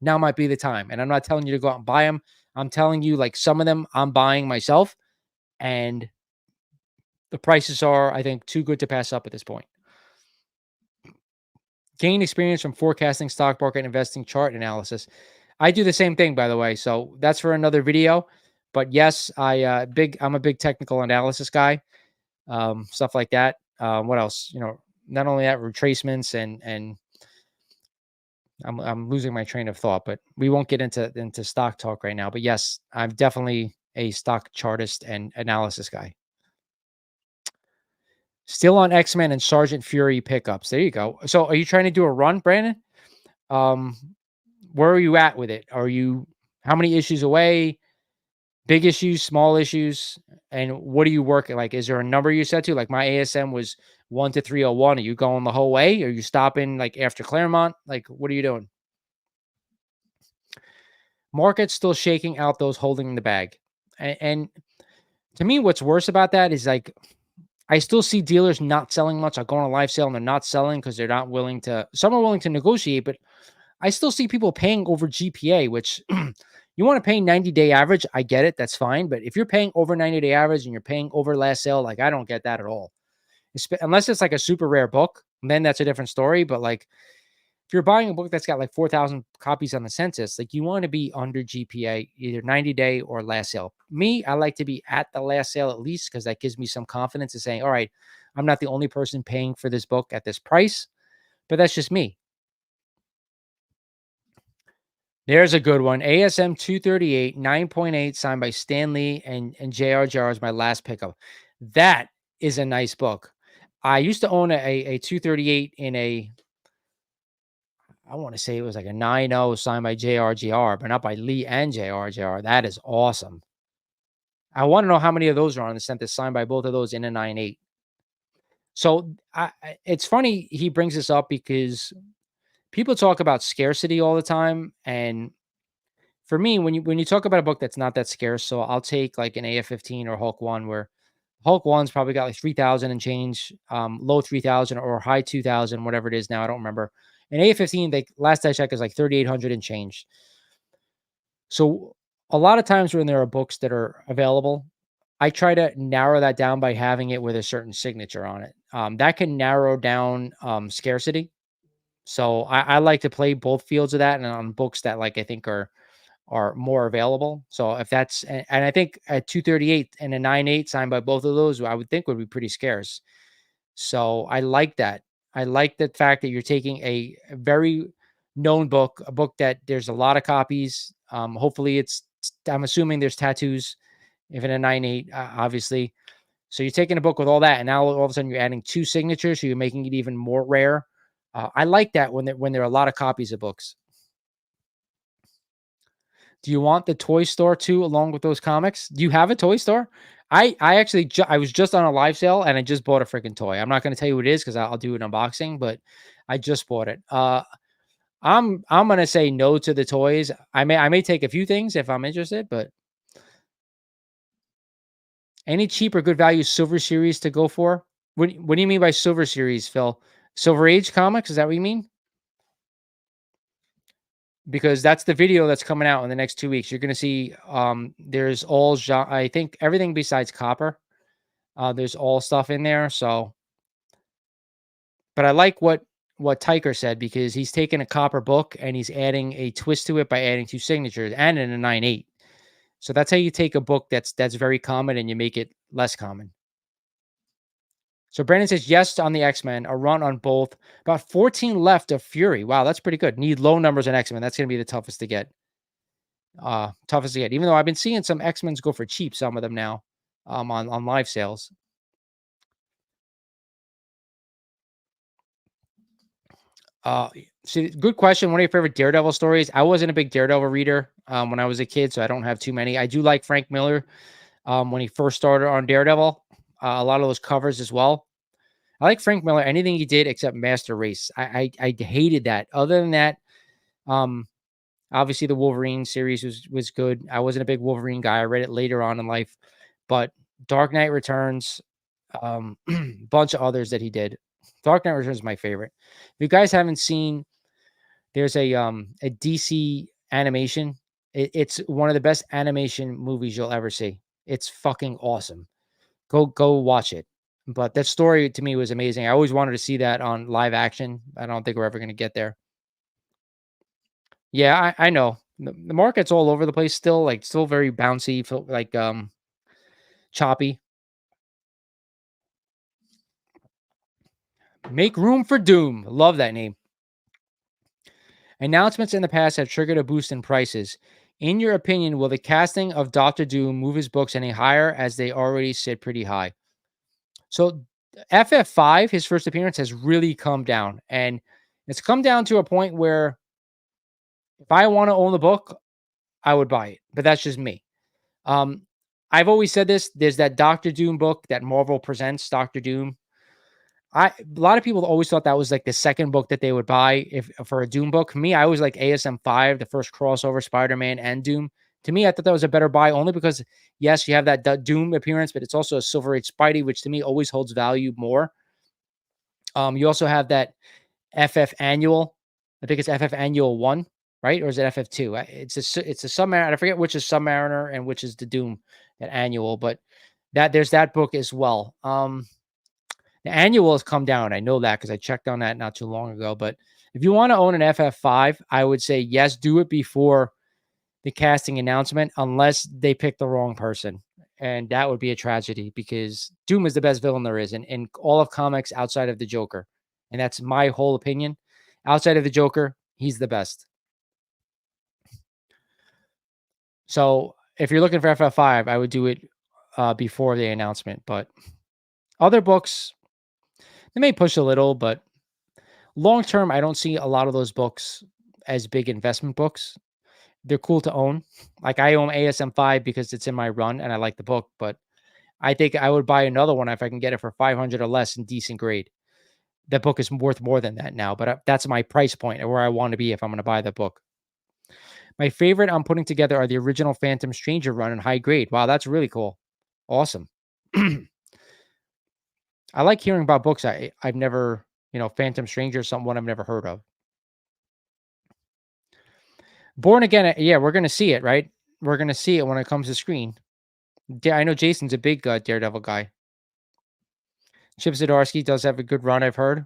Now might be the time. And I'm not telling you to go out and buy them. I'm telling you, like, some of them I'm buying myself, and the prices are, I think, too good to pass up at this point. Gain experience from forecasting, stock market investing, chart analysis. I do the same thing, by the way. So that's for another video. But yes, I'm a big technical analysis guy. Stuff like that. What else? Not only that, retracements and I'm losing my train of thought, but we won't get into stock talk right now. But yes, I'm definitely a stock chartist and analysis guy. Still on X-Men and Sergeant Fury pickups. There you go. So are you trying to do a run, Brandon? Um, where are you at with it? How many issues away? Big issues, small issues, and what are you working? Like, is there a number you set to? Like my ASM was 1 to 301. Are you going the whole way? Are you stopping like after Claremont? Like, what are you doing? Market's still shaking out those holding the bag. And to me, what's worse about that is like, I still see dealers not selling much. I go on a live sale and they're not selling because they're not willing to, some are willing to negotiate, but I still see people paying over GPA, which you want to pay 90-day average. I get it. That's fine. But if you're paying over 90-day average and you're paying over last sale, like I don't get that at all. Unless it's like a super rare book, then that's a different story. But like if you're buying a book that's got like 4,000 copies on the census, like you want to be under GPA, either 90-day or last sale. Me, I like to be at the last sale at least because that gives me some confidence in saying, all right, I'm not the only person paying for this book at this price, but that's just me. There's a good one. ASM 238, 9.8, signed by Stan Lee and JR is my last pickup. That is a nice book. I used to own a 238 in a, I want to say it was like a 9.0 signed by JR, but not by Lee and JR. That is awesome. I want to know how many of those are on the set that's signed by both of those in a 9.8. So it's funny he brings this up because people talk about scarcity all the time, and for me, when you talk about a book that's not that scarce, so I'll take like an AF-15 or Hulk 1, where Hulk 1's probably got like 3,000 and change, low 3,000 or high 2,000, whatever it is now, I don't remember. And AF-15, they last I checked is like 3,800 and change. So a lot of times when there are books that are available, I try to narrow that down by having it with a certain signature on it. That can narrow down scarcity. So I like to play both fields of that, and on books that like I think are more available. So if that's and I think a 238 and a 9.8 signed by both of those, I would think would be pretty scarce. So I like that. I like the fact that you're taking a very known book, a book that there's a lot of copies. Hopefully I'm assuming there's tattoos, if in a 9.8, obviously. So you're taking a book with all that, and now all of a sudden you're adding two signatures, so you're making it even more rare. I like that when there are a lot of copies of books. Do you want the toy store too, along with those comics? Do you have a toy store? I actually I was just on a live sale and I just bought a freaking toy. I'm not going to tell you what it is because I'll do an unboxing, but I just bought it. I'm gonna say no to the toys. I may take a few things if I'm interested, but any cheap or good value Silver Series to go for? What do you mean by Silver Series, Phil? Silver Age comics? Is that what you mean? Because that's the video that's coming out in the next 2 weeks. You're gonna see, there's all I think everything besides copper. There's all stuff in there. So, but I like what Tyker said because he's taking a copper book and he's adding a twist to it by adding two signatures and in a 9.8. So that's how you take a book that's very common and you make it less common. So Brandon says yes on the X-Men, a run on both. About 14 left of Fury. Wow, that's pretty good. Need low numbers on X-Men. That's gonna be the toughest to get. Toughest to get. Even though I've been seeing some X-Men's go for cheap, some of them now, on live sales. Uh, See, good question. One of your favorite Daredevil stories? I wasn't a big Daredevil reader when I was a kid, so I don't have too many. I do like Frank Miller when he first started on Daredevil. A lot of those covers as well. I like Frank Miller. Anything he did except Master Race. I hated that. Other than that, um, obviously the Wolverine series was good. I wasn't a big Wolverine guy. I read it later on in life, but Dark Knight Returns, bunch of others that he did. Dark Knight Returns is my favorite. If you guys haven't seen, there's a DC animation. It's one of the best animation movies you'll ever see. It's fucking awesome. Go watch it. But that story to me was amazing. I always wanted to see that on live action. I don't think we're ever going to get there. Yeah, I know. The market's all over the place still, like still very bouncy, like choppy. Make room for Doom. Love that name. Announcements in the past have triggered a boost in prices. In your opinion, will the casting of Doctor Doom move his books any higher as they already sit pretty high? So FF5, his first appearance, has really come down. And it's come down to a point where if I want to own the book, I would buy it. But that's just me. Um, I've always said this. There's that Doctor Doom book that Marvel presents, Doctor Doom. A lot of people always thought that was like the second book that they would buy if for a Doom book. Me, I always like ASM5, the first crossover Spider-Man and Doom. To me, I thought that was a better buy only because yes, you have that Doom appearance, but it's also a Silver Age Spidey, which to me always holds value more. You also have that FF Annual. I think it's FF Annual 1, right? Or is it FF2? It's a Submariner. I forget which is Submariner and which is the Doom, that annual, but there's that book as well. The annual has come down. I know that because I checked on that not too long ago. But if you want to own an FF5, I would say yes, do it before the casting announcement, unless they pick the wrong person. And that would be a tragedy because Doom is the best villain there is in all of comics outside of the Joker. And that's my whole opinion. Outside of the Joker, he's the best. So if you're looking for FF5, I would do it before the announcement. But other books, they may push a little, but long term, I don't see a lot of those books as big investment books. They're cool to own. Like I own ASM5 because it's in my run and I like the book, but I think I would buy another one if I can get it for 500 or less in decent grade. That book is worth more than that now, but that's my price point and where I want to be if I'm going to buy the book. My favorite I'm putting together are the original Phantom Stranger run in high grade. Wow, that's really cool. Awesome. I like hearing about books I've never, Phantom Stranger is someone I've never heard of. Born Again, yeah, we're gonna see it, right? We're gonna see it when it comes to screen. Yeah, I know Jason's a big Daredevil guy. Chip Zdarsky does have a good run, I've heard.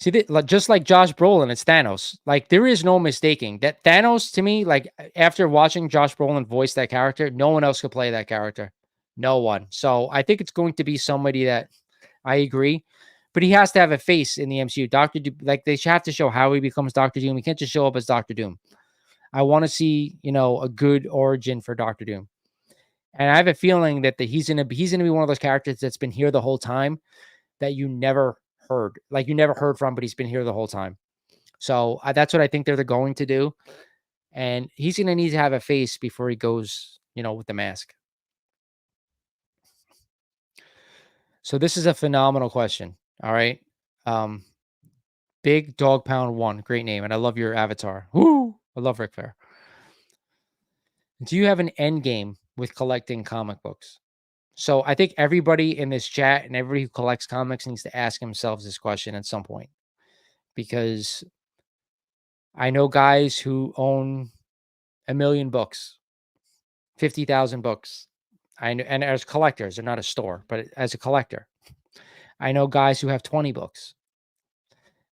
See, just like Josh Brolin, it's Thanos. Like, there is no mistaking that Thanos, to me, like, after watching Josh Brolin voice that character, no one else could play that character. No one. So I think it's going to be somebody that I agree, but he has to have a face in the MCU. Doctor Doom, like, they should have to show how he becomes Doctor Doom. He can't just show up as Doctor Doom. I want to see, a good origin for Doctor Doom. And I have a feeling that he's gonna be one of those characters that's been here the whole time that you never heard, like you never heard from, but he's been here the whole time. So that's what I think they're going to do. And he's gonna need to have a face before he goes, with the mask. So this is a phenomenal question. All right. Um, Big Dog Pound One, great name, and I love your avatar. Woo! I love Ric Flair. Do you have an end game with collecting comic books? So I think everybody in this chat and everybody who collects comics needs to ask themselves this question at some point, because I know guys who own 1,000,000 books, 50,000 books. I know, and as collectors, they're not a store, but as a collector, I know guys who have 20 books.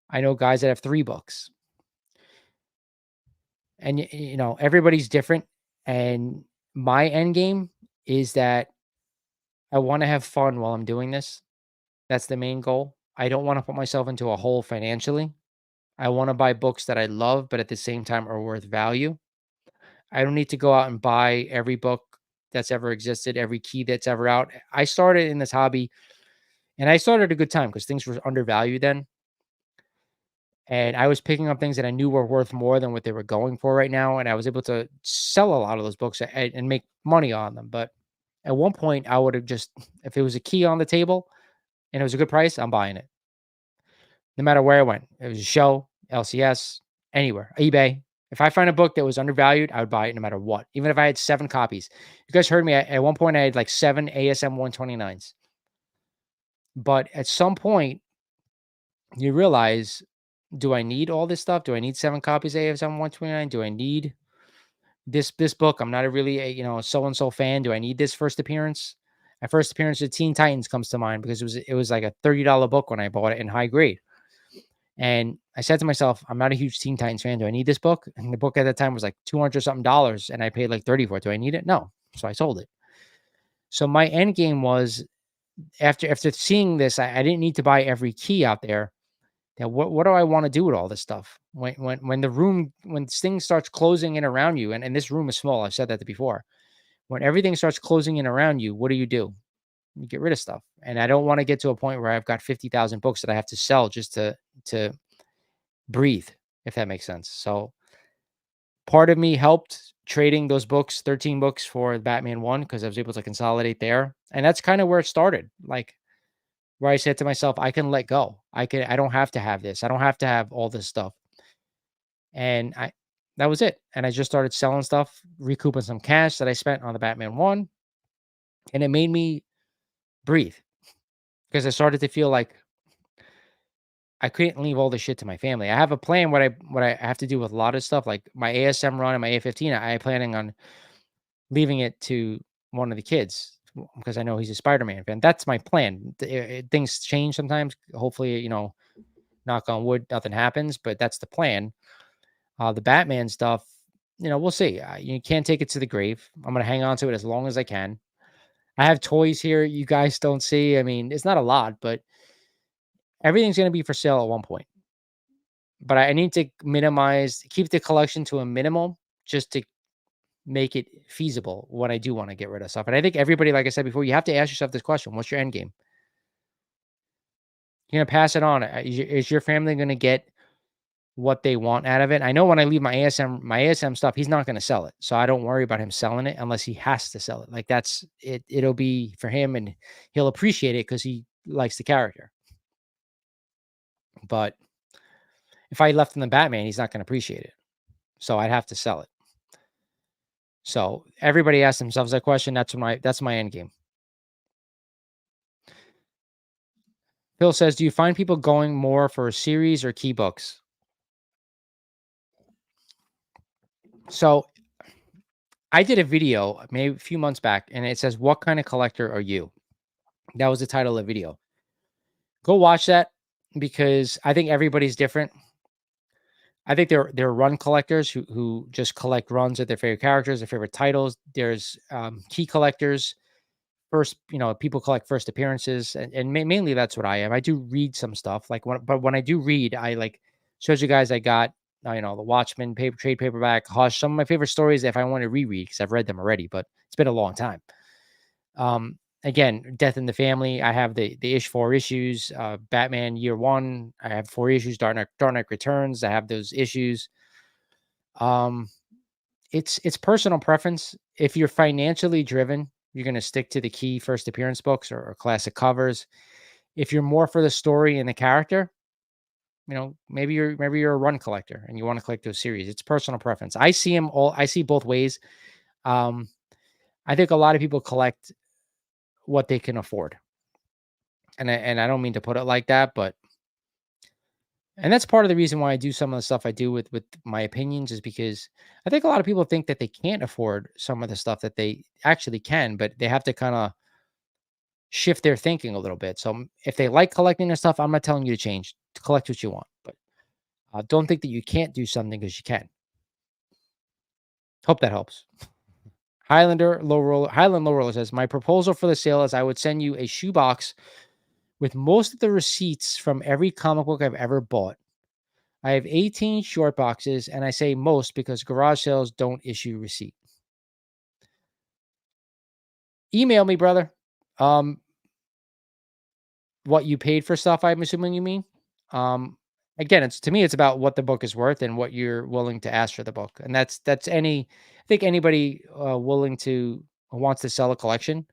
I know guys that have 3 books. And everybody's different. And my end game is that I want to have fun while I'm doing this. That's the main goal. I don't want to put myself into a hole financially. I want to buy books that I love, but at the same time are worth value. I don't need to go out and buy every book that's ever existed, every key that's ever out. I started in this hobby and I started at a good time because things were undervalued then. And I was picking up things that I knew were worth more than what they were going for right now. And I was able to sell a lot of those books and make money on them. But at one point, I would have just, if it was a key on the table and it was a good price, I'm buying it. No matter where I went. It was a show, LCS, anywhere, eBay. If I find a book that was undervalued, I would buy it no matter what. Even if I had 7 copies. You guys heard me. At one point, I had like 7 ASM 129s. But at some point, you realize, do I need all this stuff? Do I need 7 copies of ASM 129? Do I need this book? I'm not a really a so and so fan. Do I need this first appearance? My first appearance with Teen Titans comes to mind because it was like a $30 book when I bought it in high grade. And I said to myself, I'm not a huge Teen Titans fan. Do I need this book? And the book at that time was like 200 something dollars, and I paid like 30 for it. Do I need it? No. So I sold it. So my end game was, after seeing this, I didn't need to buy every key out there. Now, what do I want to do with all this stuff? When things starts closing in around you, and this room is small, I've said that before. When everything starts closing in around you, what do? You get rid of stuff. And I don't want to get to a point where I've got 50,000 books that I have to sell just to breathe, if that makes sense. So part of me helped trading those books, 13 books for Batman 1, because I was able to consolidate there. And that's kind of where it started. Like, where I said to myself, I can let go. I don't have to have this. I don't have to have all this stuff. And that was it. And I just started selling stuff, recouping some cash that I spent on the Batman 1. And it made me breathe, because I started to feel like I couldn't leave all this shit to my family. I have a plan what I have to do with a lot of stuff, like my ASM run and my A15. I am planning on leaving it to one of the kids because I know he's a Spider-Man fan. That's my plan. Things change sometimes. Hopefully, knock on wood, nothing happens, but that's the plan. The Batman stuff, we'll see. You can't take it to the grave. I'm gonna hang on to it as long as I can. I have toys here you guys don't see. I mean, it's not a lot, but everything's gonna be for sale at one point. but I need to keep the collection to a minimum just to make it feasible when I do want to get rid of stuff. And I think everybody, like I said before, you have to ask yourself this question: what's your end game? You're gonna pass it on. Is your family gonna get what they want out of it? I know when I leave my ASM stuff, he's not gonna sell it, so I don't worry about him selling it unless he has to sell it. Like that's it. It'll be for him, and he'll appreciate it because he likes the character. But if I left him the Batman, he's not gonna appreciate it. So I'd have to sell it. So everybody asks themselves that question. That's my end game. Phil says, "Do you find people going more for a series or key books?" So I did a video maybe a few months back, and it says, "What kind of collector are you?" That was the title of the video. Go watch that because I think everybody's different. I think there are run collectors who just collect runs of their favorite characters, their favorite titles. There's key collectors. First, people collect first appearances, and mainly that's what I am. I do read some stuff, but when I do read, I like shows you guys I got, the Watchmen trade paperback, Hush, some of my favorite stories if I want to reread because I've read them already, but it's been a long time. Again, Death in the Family, I have the ish 4 issues, Batman Year One, I have 4 issues, Dark Knight Returns, I have those issues. Um, it's personal preference. If you're financially driven, you're going to stick to the key first appearance books or classic covers. If you're more for the story and the character, maybe you're a run collector and you want to collect those series. It's personal preference. I see them all. I see both ways. Um, I think a lot of people collect what they can afford, and I don't mean to put it like that, but and that's part of the reason why I do some of the stuff I do with my opinions is because I think a lot of people think that they can't afford some of the stuff that they actually can, but they have to kind of shift their thinking a little bit. So if they like collecting their stuff, I'm not telling you to change, to collect what you want, but don't think that you can't do something because you can. Hope that helps. Highland Low Roller says, my proposal for the sale is I would send you a shoebox with most of the receipts from every comic book I've ever bought. I have 18 short boxes, and I say most because garage sales don't issue receipt. Email me, brother. Um, what you paid for stuff, I'm assuming you mean. Um, Again, it's to me, it's about what the book is worth and what you're willing to ask for the book, and that's any. I think anybody willing to wants to sell a collection.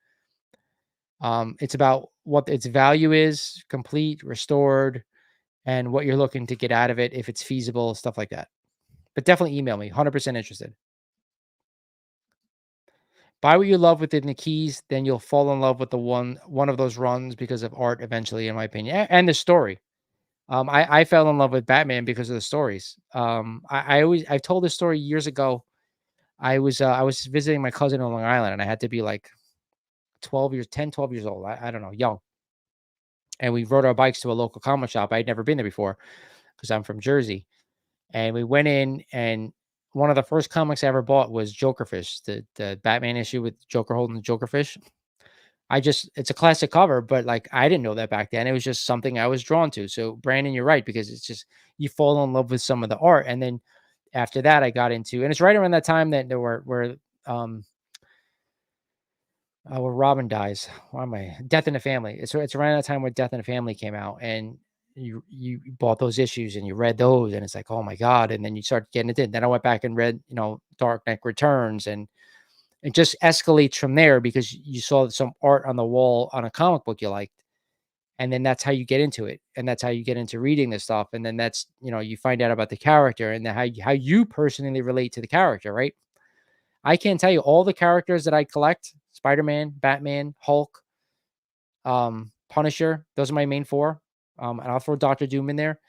It's about what its value is, complete, restored, and what you're looking to get out of it, if it's feasible, stuff like that. But definitely email me. 100% interested. Buy what you love within the keys, then you'll fall in love with the one of those runs because of art eventually, in my opinion, and the story. I fell in love with Batman because of the stories. I've told this story years ago. I was visiting my cousin on Long Island, and I had to be like 12 years old. I don't know, young. And we rode our bikes to a local comic shop. I'd never been there before because I'm from Jersey. And we went in, and one of the first comics I ever bought was Jokerfish, the Batman issue with Joker holding the Jokerfish. It's a classic cover, but like I didn't know that back then. It was just something I was drawn to. So Brandon, you're right, because it's just you fall in love with some of the art. And then after that I got into, and it's right around that time that there were um where Robin dies. Why am I Death in the Family? It's around that time where Death in the Family came out, and you bought those issues and you read those, and it's like, oh my god. And then you start getting into it. Then I went back and read, Dark Knight Returns, and it just escalates from there because you saw some art on the wall on a comic book you liked. And then that's how you get into it. And that's how you get into reading this stuff. And then that's, you find out about the character and how you personally relate to the character, right? I can't tell you all the characters that I collect: Spider-Man, Batman, Hulk, Punisher. Those are my main 4. And I'll throw Doctor Doom in there.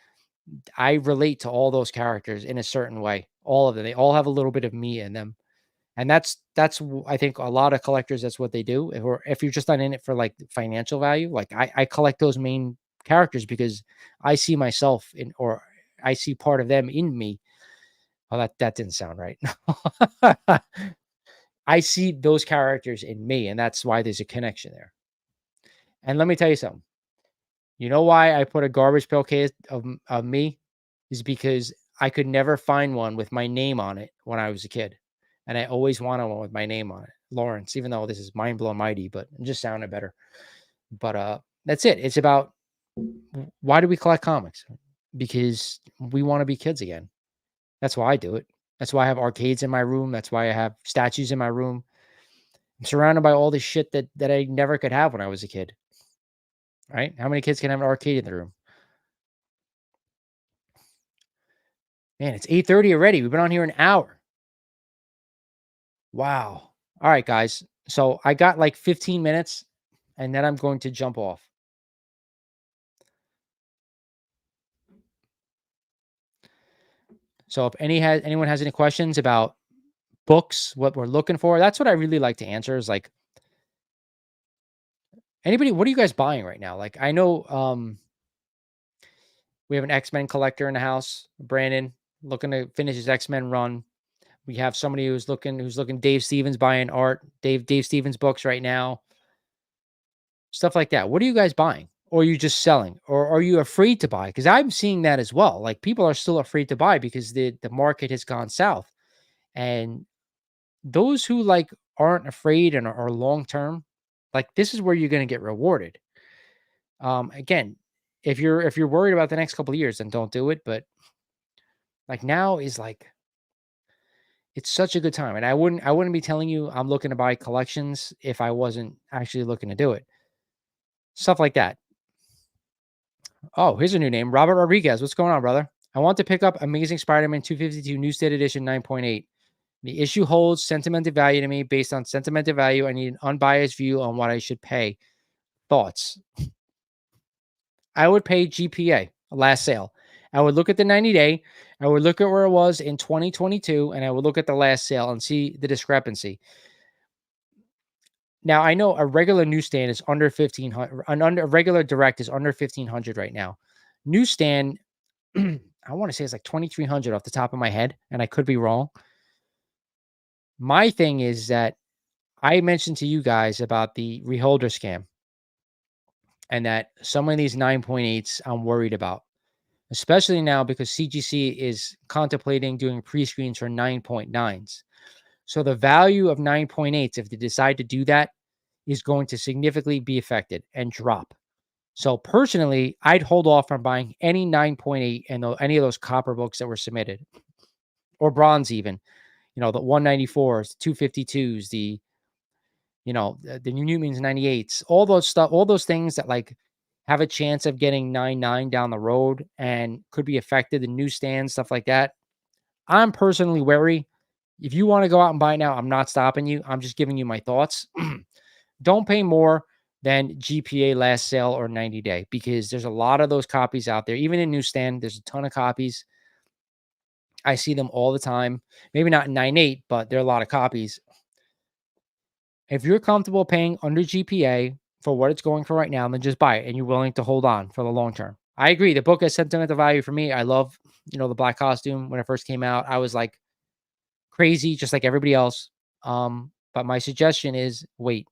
I relate to all those characters in a certain way. All of them. They all have a little bit of me in them. And I think a lot of collectors, that's what they do. If you're just not in it for like financial value, like I collect those main characters because I see myself in, or I see part of them in me. Oh, that didn't sound right. I see those characters in me, and that's why there's a connection there. And let me tell you something. You know why I put a garbage pail case of me is because I could never find one with my name on it when I was a kid. And I always wanted one with my name on it. Lawrence, even though this is mind blown mighty, but it just sounded better. But that's it. It's about why do we collect comics? Because we want to be kids again. That's why I do it. That's why I have arcades in my room. That's why I have statues in my room. I'm surrounded by all this shit that I never could have when I was a kid. Right? How many kids can have an arcade in the room? Man, it's 8:30 already. We've been on here an hour. Wow. All right, guys. So I got like 15 minutes and then I'm going to jump off. So if anyone has any questions about books, what we're looking for, that's what I really like to answer is like anybody, what are you guys buying right now? Like I know we have an X-Men collector in the house, Brandon, looking to finish his X-Men run. We have somebody who's looking Dave Stevens buying art, Dave Stevens books right now. Stuff like that. What are you guys buying? Or are you just selling? Or are you afraid to buy? Because I'm seeing that as well. Like people are still afraid to buy because the market has gone south. And those who like aren't afraid and are long term, like this is where you're going to get rewarded. Again, if you're worried about the next couple of years, then don't do it. But like now is like it's such a good time. And I wouldn't be telling you I'm looking to buy collections if I wasn't actually looking to do it. Stuff like that. Oh, here's a new name. Robert Rodriguez. What's going on, brother? I want to pick up Amazing Spider-Man 252 New State Edition 9.8. The issue holds sentimental value to me. Based on sentimental value, I need an unbiased view on what I should pay. Thoughts? I would pay GPA, last sale. I would look at the 90-day. I would look at where it was in 2022, and I would look at the last sale and see the discrepancy. Now, I know a regular newsstand is under 1,500. A regular direct is under 1,500 right now. Newsstand, I want to say it's like 2,300 off the top of my head, and I could be wrong. My thing is that I mentioned to you guys about the reholder scam and that some of these 9.8s I'm worried about, especially now because CGC is contemplating doing pre-screens for 9.9s. So the value of 9.8s, if they decide to do that, is going to significantly be affected and drop. So personally, I'd hold off from buying any 9.8 and any of those copper books that were submitted or bronze even. You know, the 194s, 252s, the New Newmans 98s, all those stuff, all those things that like have a chance of getting 9.9 down the road and could be affected, the newsstands, stuff like that. I'm personally wary. If you want to go out and buy now, I'm not stopping you. I'm just giving you my thoughts. Don't pay more than GPA last sale or 90-day because there's a lot of those copies out there. Even in newsstand, there's a ton of copies. I see them all the time. Maybe not 9.8, but there are a lot of copies. If you're comfortable paying under GPA for what it's going for right now, then just buy it and you're willing to hold on for the long term. I agree. The book has sentimental value for me. I love, the black costume when it first came out. I was like crazy, just like everybody else. But my suggestion is wait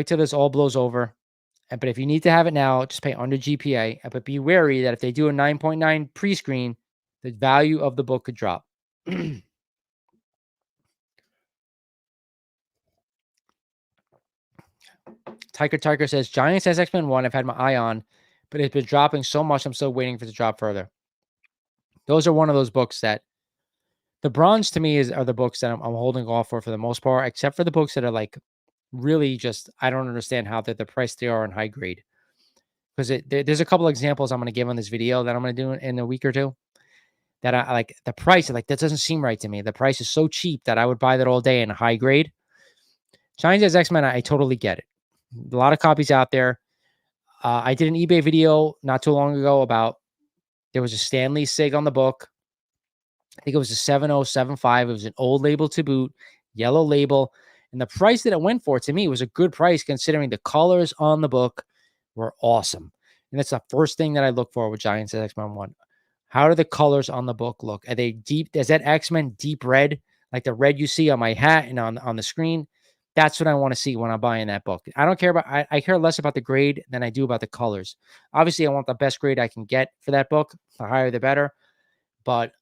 till this all blows over. But if you need to have it now, just pay under GPA. But be wary that if they do a 9.9 pre-screen, the value of the book could drop. Tiger says, Giants has X-Men 1. I've had my eye on, but it's been dropping so much. I'm still waiting for it to drop further. Those are one of those books that the bronze to me are the books that I'm holding off for the most part, except for the books that are like really just, I don't understand how they're the price they are in high grade. Because there's a couple examples I'm going to give on this video that I'm going to do in a week or two that I like the price. Like that doesn't seem right to me. The price is so cheap that I would buy that all day in a high grade. Giants X-Men, I totally get it. A lot of copies out there. I did an eBay video not too long ago about there was a Stanley Sig on the book. I think it was a 7075. It was an old label to boot, yellow label. And the price that it went for to me was a good price considering the colors on the book were awesome. And that's the first thing that I look for with Giants X-Men 1. How do the colors on the book look? Are they deep? Is that X-Men deep red? Like the red you see on my hat and on the screen? That's what I want to see when I'm buying that book. I don't care about, I care less about the grade than I do about the colors. Obviously, I want the best grade I can get for that book. The higher, the better. But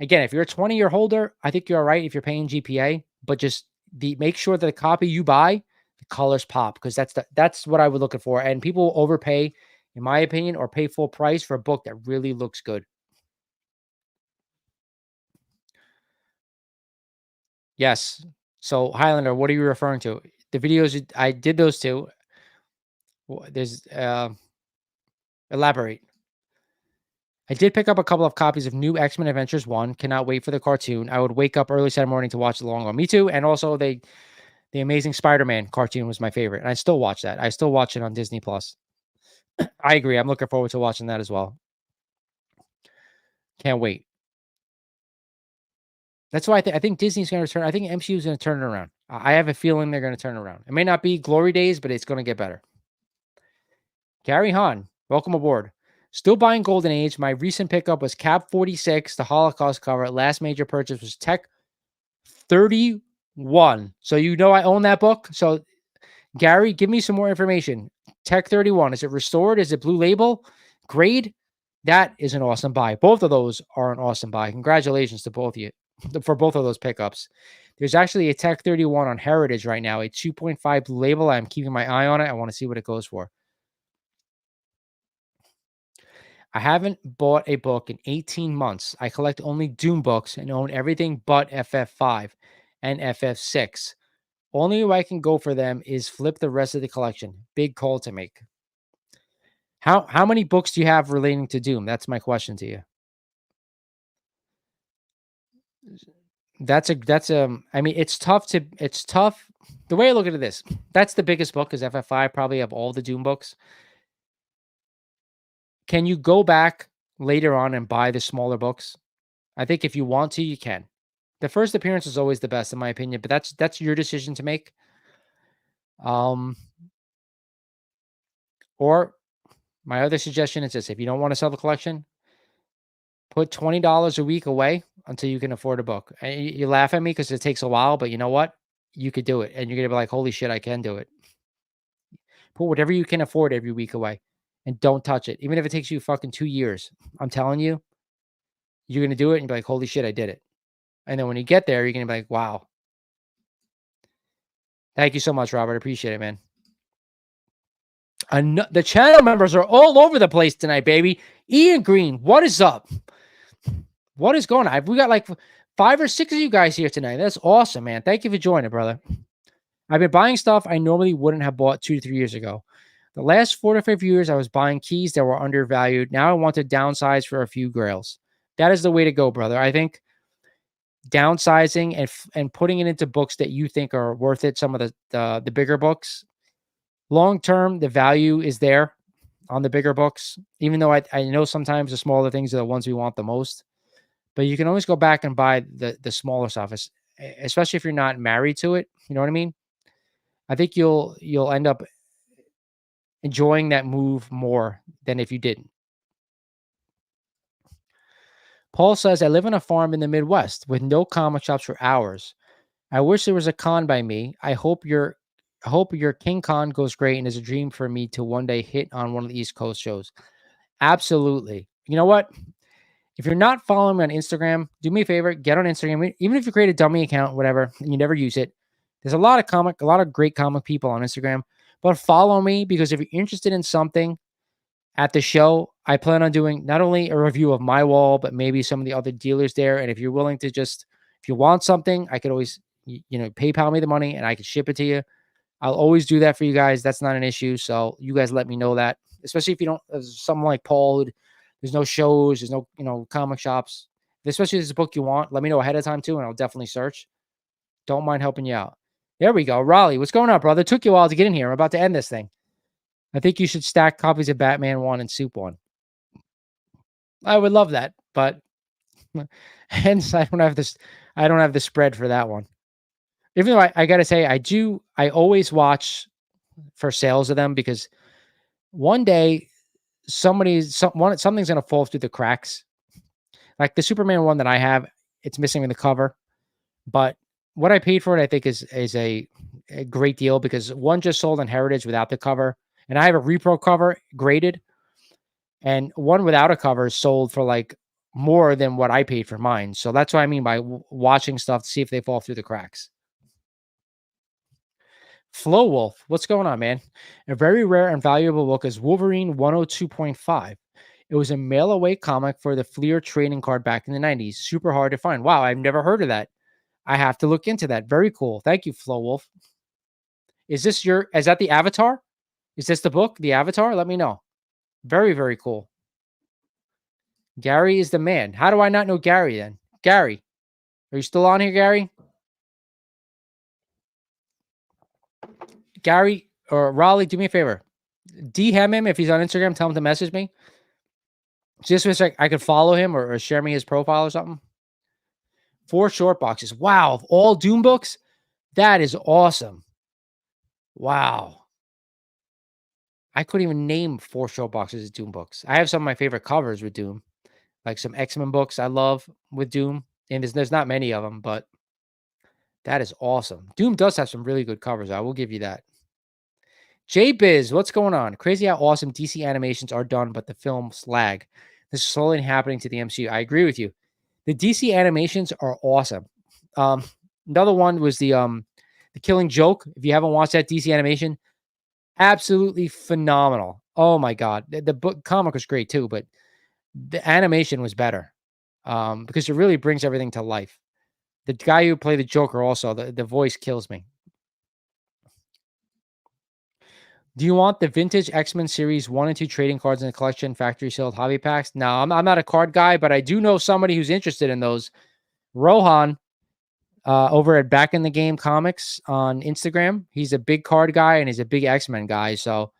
again, if you're a 20-year holder, I think you're all right if you're paying GPA, but just make sure that the copy you buy, the colors pop, because that's what I was looking for. And people overpay, in my opinion, or pay full price for a book that really looks good. Yes. So Highlander, what are you referring to? The videos I did those two. There's elaborate. I did pick up a couple of copies of New X-Men Adventures 1. Cannot wait for the cartoon. I would wake up early Saturday morning to watch the long one. Me too. And also the Amazing Spider-Man cartoon was my favorite. And I still watch that. I still watch it on Disney Plus. I agree. I'm looking forward to watching that as well. Can't wait. That's why I think Disney's going to turn. I think MCU is going to turn it around. I have a feeling they're going to turn it around. It may not be glory days, but it's going to get better. Gary Hahn, welcome aboard. Still buying Golden Age. My recent pickup was Cap 46, the Holocaust cover. Last major purchase was Tech 31. So you know I own that book. So Gary, give me some more information. Tech 31. Is it restored? Is it blue label? Grade? That is an awesome buy. Both of those are an awesome buy. Congratulations to both of you for both of those pickups. There's actually a Tech 31 on Heritage right now, a 2.5 blue label. I'm keeping my eye on it. I want to see what it goes for. I haven't bought a book in 18 months. I collect only Doom books and own everything but FF5 and FF6. Only way I can go for them is flip the rest of the collection. Big call to make. How many books do you have relating to Doom? That's my question to you. That's I mean, it's tough. The way I look at this, that's the biggest book is FF5, probably of all the Doom books. Can you go back later on and buy the smaller books? I think if you want to, you can. The first appearance is always the best, in my opinion, but that's your decision to make. Or my other suggestion is this: if you don't want to sell the collection, put $20 a week away until you can afford a book. And you laugh at me because it takes a while, but you know what? You could do it, and you're gonna be like, "Holy shit, I can do it." Put whatever you can afford every week away, and don't touch it, even if it takes you fucking 2 years. I'm telling you, you're gonna do it, and you'll be like, "Holy shit, I did it." And then when you get there, you're gonna be like, "Wow." Thank you so much, Robert. Appreciate it, man. The channel members are all over the place tonight, baby. Ian Green, what is up? What is going on? We got like 5 or 6 of you guys here tonight. That's awesome, man. Thank you for joining, brother. I've been buying stuff I normally wouldn't have bought 2 to 3 years ago. The last 4 to 5 years, I was buying keys that were undervalued. Now I want to downsize for a few grails. That is the way to go, brother. I think downsizing and putting it into books that you think are worth it. Some of the bigger books. Long term, the value is there on the bigger books, even though I know sometimes the smaller things are the ones we want the most. But you can always go back and buy the smaller stuff, especially if you're not married to it. You know what I mean? I think you'll end up enjoying that move more than if you didn't. Paul says, I live on a farm in the Midwest with no comic shops for hours. I wish there was a con by me. I hope your King Con goes great and is a dream for me to one day hit on one of the East Coast shows. Absolutely. You know what? If you're not following me on Instagram, do me a favor, get on Instagram. Even if you create a dummy account, whatever, and you never use it, there's a lot of great comic people on Instagram. But follow me because if you're interested in something at the show, I plan on doing not only a review of my wall, but maybe some of the other dealers there. And if you're willing to if you want something, I could always, PayPal me the money and I can ship it to you. I'll always do that for you guys. That's not an issue. So you guys let me know that, especially if you don't, someone like Paul, there's no shows, there's no, comic shops. Especially if there's a book you want, let me know ahead of time too, and I'll definitely search. Don't mind helping you out. There we go. Raleigh, what's going on, brother? It took you a while to get in here. I'm about to end this thing. I think you should stack copies of Batman 1 and Soup 1. I would love that, but hence I don't have the spread for that one. Even though I gotta say, I always watch for sales of them because one day something's gonna fall through the cracks. Like the Superman one that I have, it's missing in the cover. But what I paid for it, I think is a great deal because one just sold on Heritage without the cover, and I have a repro cover graded, and one without a cover sold for like more than what I paid for mine. So that's what I mean by watching stuff to see if they fall through the cracks. Flow Wolf, what's going on, man? A very rare and valuable book is Wolverine 102.5. It was a mail away comic for the Fleer trading card back in the 90s. Super hard to find. Wow, I've never heard of that. I have to look into that. Very cool. Thank you, Flow Wolf. Is that the Avatar? Is this the book, The Avatar? Let me know. Very, very cool. Gary is the man. How do I not know Gary then? Gary, are you still on here, Gary? Gary or Raleigh, do me a favor. DM him if he's on Instagram. Tell him to message me. Just so I could follow him or share me his profile or something. 4 short boxes. Wow. Of all Doom books, that is awesome. Wow. I couldn't even name 4 short boxes of Doom books. I have some of my favorite covers with Doom, like some X-Men books I love with Doom. And there's not many of them, but that is awesome. Doom does have some really good covers. I will give you that. J-Biz, what's going on? Crazy how awesome DC animations are done, but the films lag. This is slowly happening to the MCU. I agree with you. The DC animations are awesome. Um, Another one was the Killing Joke. If you haven't watched that DC animation, absolutely phenomenal. Oh my god, the book comic was great too, but the animation was better because it really brings everything to life. The guy who played the Joker also, the voice kills me. Do you want the vintage X-Men series 1 and 2 trading cards in the collection, factory sealed hobby packs? No, I'm not a card guy, but I do know somebody who's interested in those. Rohan, over at Back in the Game Comics on Instagram. He's a big card guy and he's a big X-Men guy. So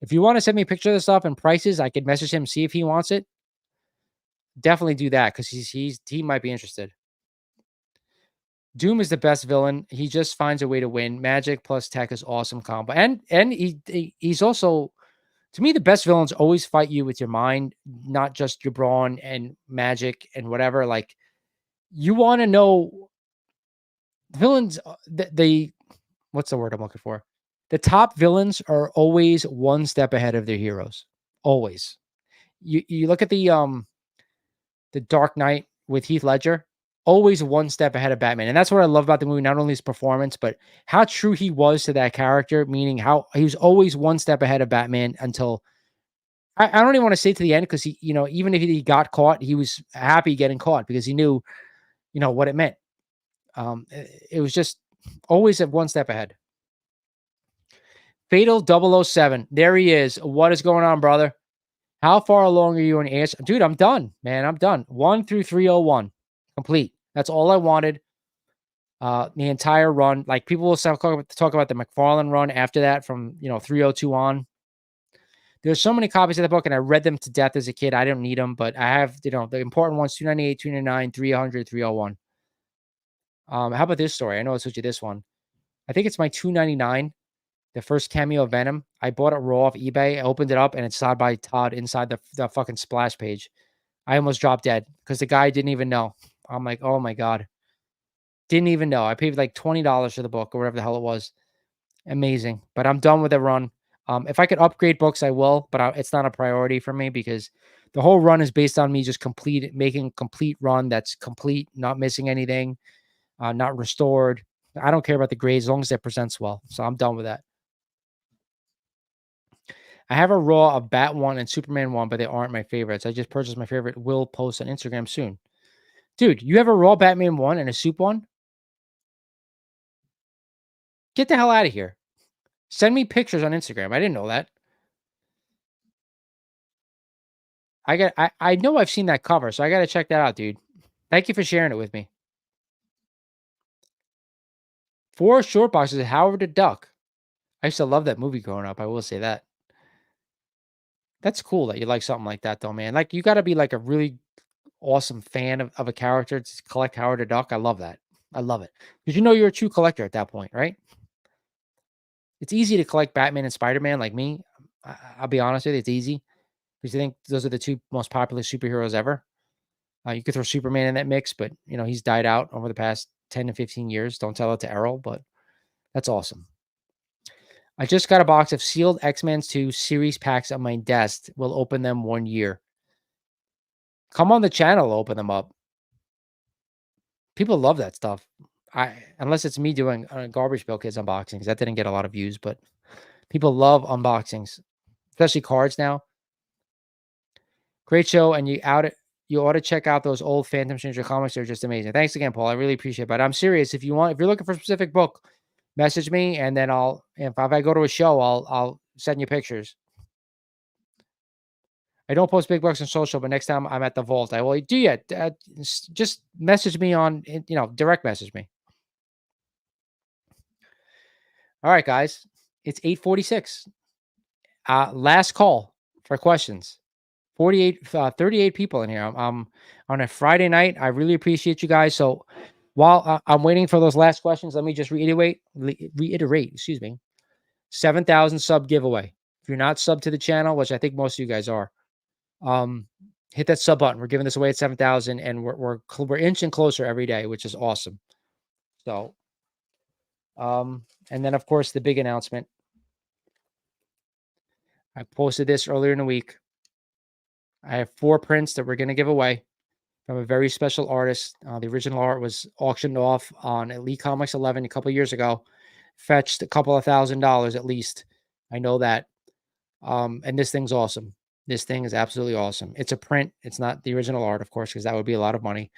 if you want to send me a picture of the stuff and prices, I could message him, see if he wants it. Definitely do that because he might be interested. Doom is the best villain. He just finds a way to win. Magic plus tech is awesome combo. And he's also, to me, the best villains always fight you with your mind, not just your brawn and magic and whatever. Like, you want to know villains, the what's the word I'm looking for? The top villains are always one step ahead of their heroes. Always. You look at the Dark Knight with Heath Ledger, always one step ahead of Batman. And that's what I love about the movie, not only his performance, but how true he was to that character, meaning how he was always one step ahead of Batman until I don't even want to say to the end because he, even if he got caught, he was happy getting caught because he knew, what it meant. It was just always at one step ahead. Fatal 007. There he is. What is going on, brother? How far along are you in AS? Dude, I'm done, man. I'm done. 1 through 301. Complete. That's all I wanted. The entire run. Like, people will talk about the McFarlane run after that from 302 on. There's so many copies of the book, and I read them to death as a kid. I didn't need them, but I have, the important ones: 298, 299, 300, 301. How about this story? I know I switched you this one. I think it's my 299. The first cameo of Venom. I bought it raw off eBay. I opened it up and it's signed by Todd inside the fucking splash page. I almost dropped dead because the guy didn't even know. I'm like, oh my God. Didn't even know. I paid like $20 for the book or whatever the hell it was. Amazing. But I'm done with the run. If I could upgrade books, I will, but it's not a priority for me because the whole run is based on me just making a complete run that's complete, not missing anything, not restored. I don't care about the grades as long as it presents well. So I'm done with that. I have a raw of Bat 1 and Superman 1, but they aren't my favorites. I just purchased my favorite. Will post on Instagram soon. Dude, you have a raw Batman 1 and a Soup 1? Get the hell out of here. Send me pictures on Instagram. I didn't know that. I know I've seen that cover, so I got to check that out, dude. Thank you for sharing it with me. 4 short boxes of Howard the Duck. I used to love that movie growing up. I will say that. That's cool that you like something like that, though, man. Like, you got to be like a really awesome fan of a character to collect Howard the Duck. I love that. I love it. Because you're a true collector at that point, right? It's easy to collect Batman and Spider-Man like me. I'll be honest with you, it's easy. Because I think those are the 2 most popular superheroes ever. You could throw Superman in that mix, but, he's died out over the past 10 to 15 years. Don't tell it to Errol, but that's awesome. I just got a box of sealed X-Men 2 series packs on my desk. We'll open them 1 year. Come on the channel, open them up. People love that stuff. Unless it's me doing Garbage Bill Kids unboxings. That didn't get a lot of views, but people love unboxings, especially cards now. Great show, and you ought to check out those old Phantom Stranger comics. They're just amazing. Thanks again, Paul. I really appreciate it. But I'm serious. If you're looking for a specific book, message me, and then if I go to a show, I'll send you pictures. I don't post big bucks on social, but next time I'm at the vault, I will do yet. Just message me on, direct message me. All right, guys, it's 8:46. Last call for questions. 38 people in here. I'm on a Friday night. I really appreciate you guys. So while I'm waiting for those last questions, let me just reiterate, excuse me, 7,000 sub giveaway. If you're not sub to the channel, which I think most of you guys are, hit that sub button. We're giving this away at 7,000, and we're inching closer every day, which is awesome. So, and then of course the big announcement. I posted this earlier in the week. I have 4 prints that we're going to give away from a very special artist. The original art was auctioned off on Elite Comics 11 a couple years ago. Fetched a couple of $1,000 at least. I know that. And this thing's awesome. This thing is absolutely awesome. It's a print. It's not the original art, of course, because that would be a lot of money.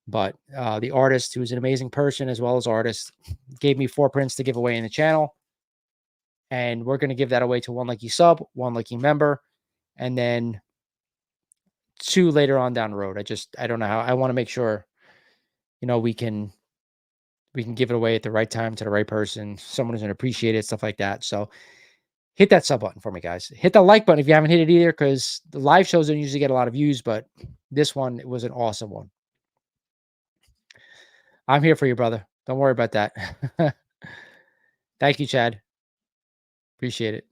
But the artist, who's an amazing person as well as artist, gave me 4 prints to give away in the channel. And we're going to give that away to 1 lucky sub, 1 lucky member, and then 2 later on down the road. I don't know how. I want to make sure, we can give it away at the right time to the right person, someone who's going to appreciate it, stuff like that. So hit that sub button for me, guys. Hit the like button if you haven't hit it either, because the live shows don't usually get a lot of views, but this one was an awesome one. I'm here for you, brother. Don't worry about that. Thank you, Chad. Appreciate it.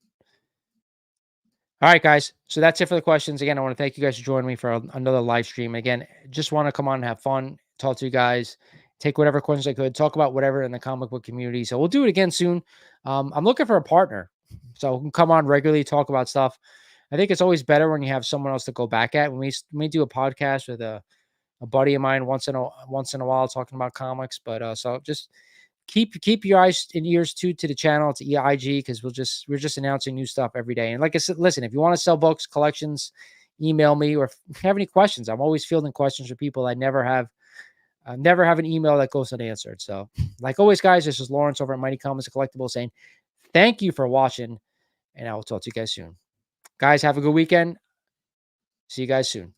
All right, guys. So that's it for the questions. Again, I want to thank you guys for joining me for another live stream. Again, just want to come on and have fun, talk to you guys, take whatever questions I could, talk about whatever in the comic book community. So we'll do it again soon. I'm looking for a partner, so who can come on regularly, talk about stuff. I think it's always better when you have someone else to go back at. When we do a podcast with a buddy of mine once in a while talking about comics, but so just keep your eyes and ears tuned to the channel, to EIG, because we're just announcing new stuff every day. And like I said, listen, if you want to sell books, collections, email me, or if you have any questions, I'm always fielding questions for people. I never have an email that goes unanswered. So like always, guys, this is Lawrence over at Mighty Comics and Collectibles saying thank you for watching, and I will talk to you guys soon. Guys, have a good weekend. See you guys soon.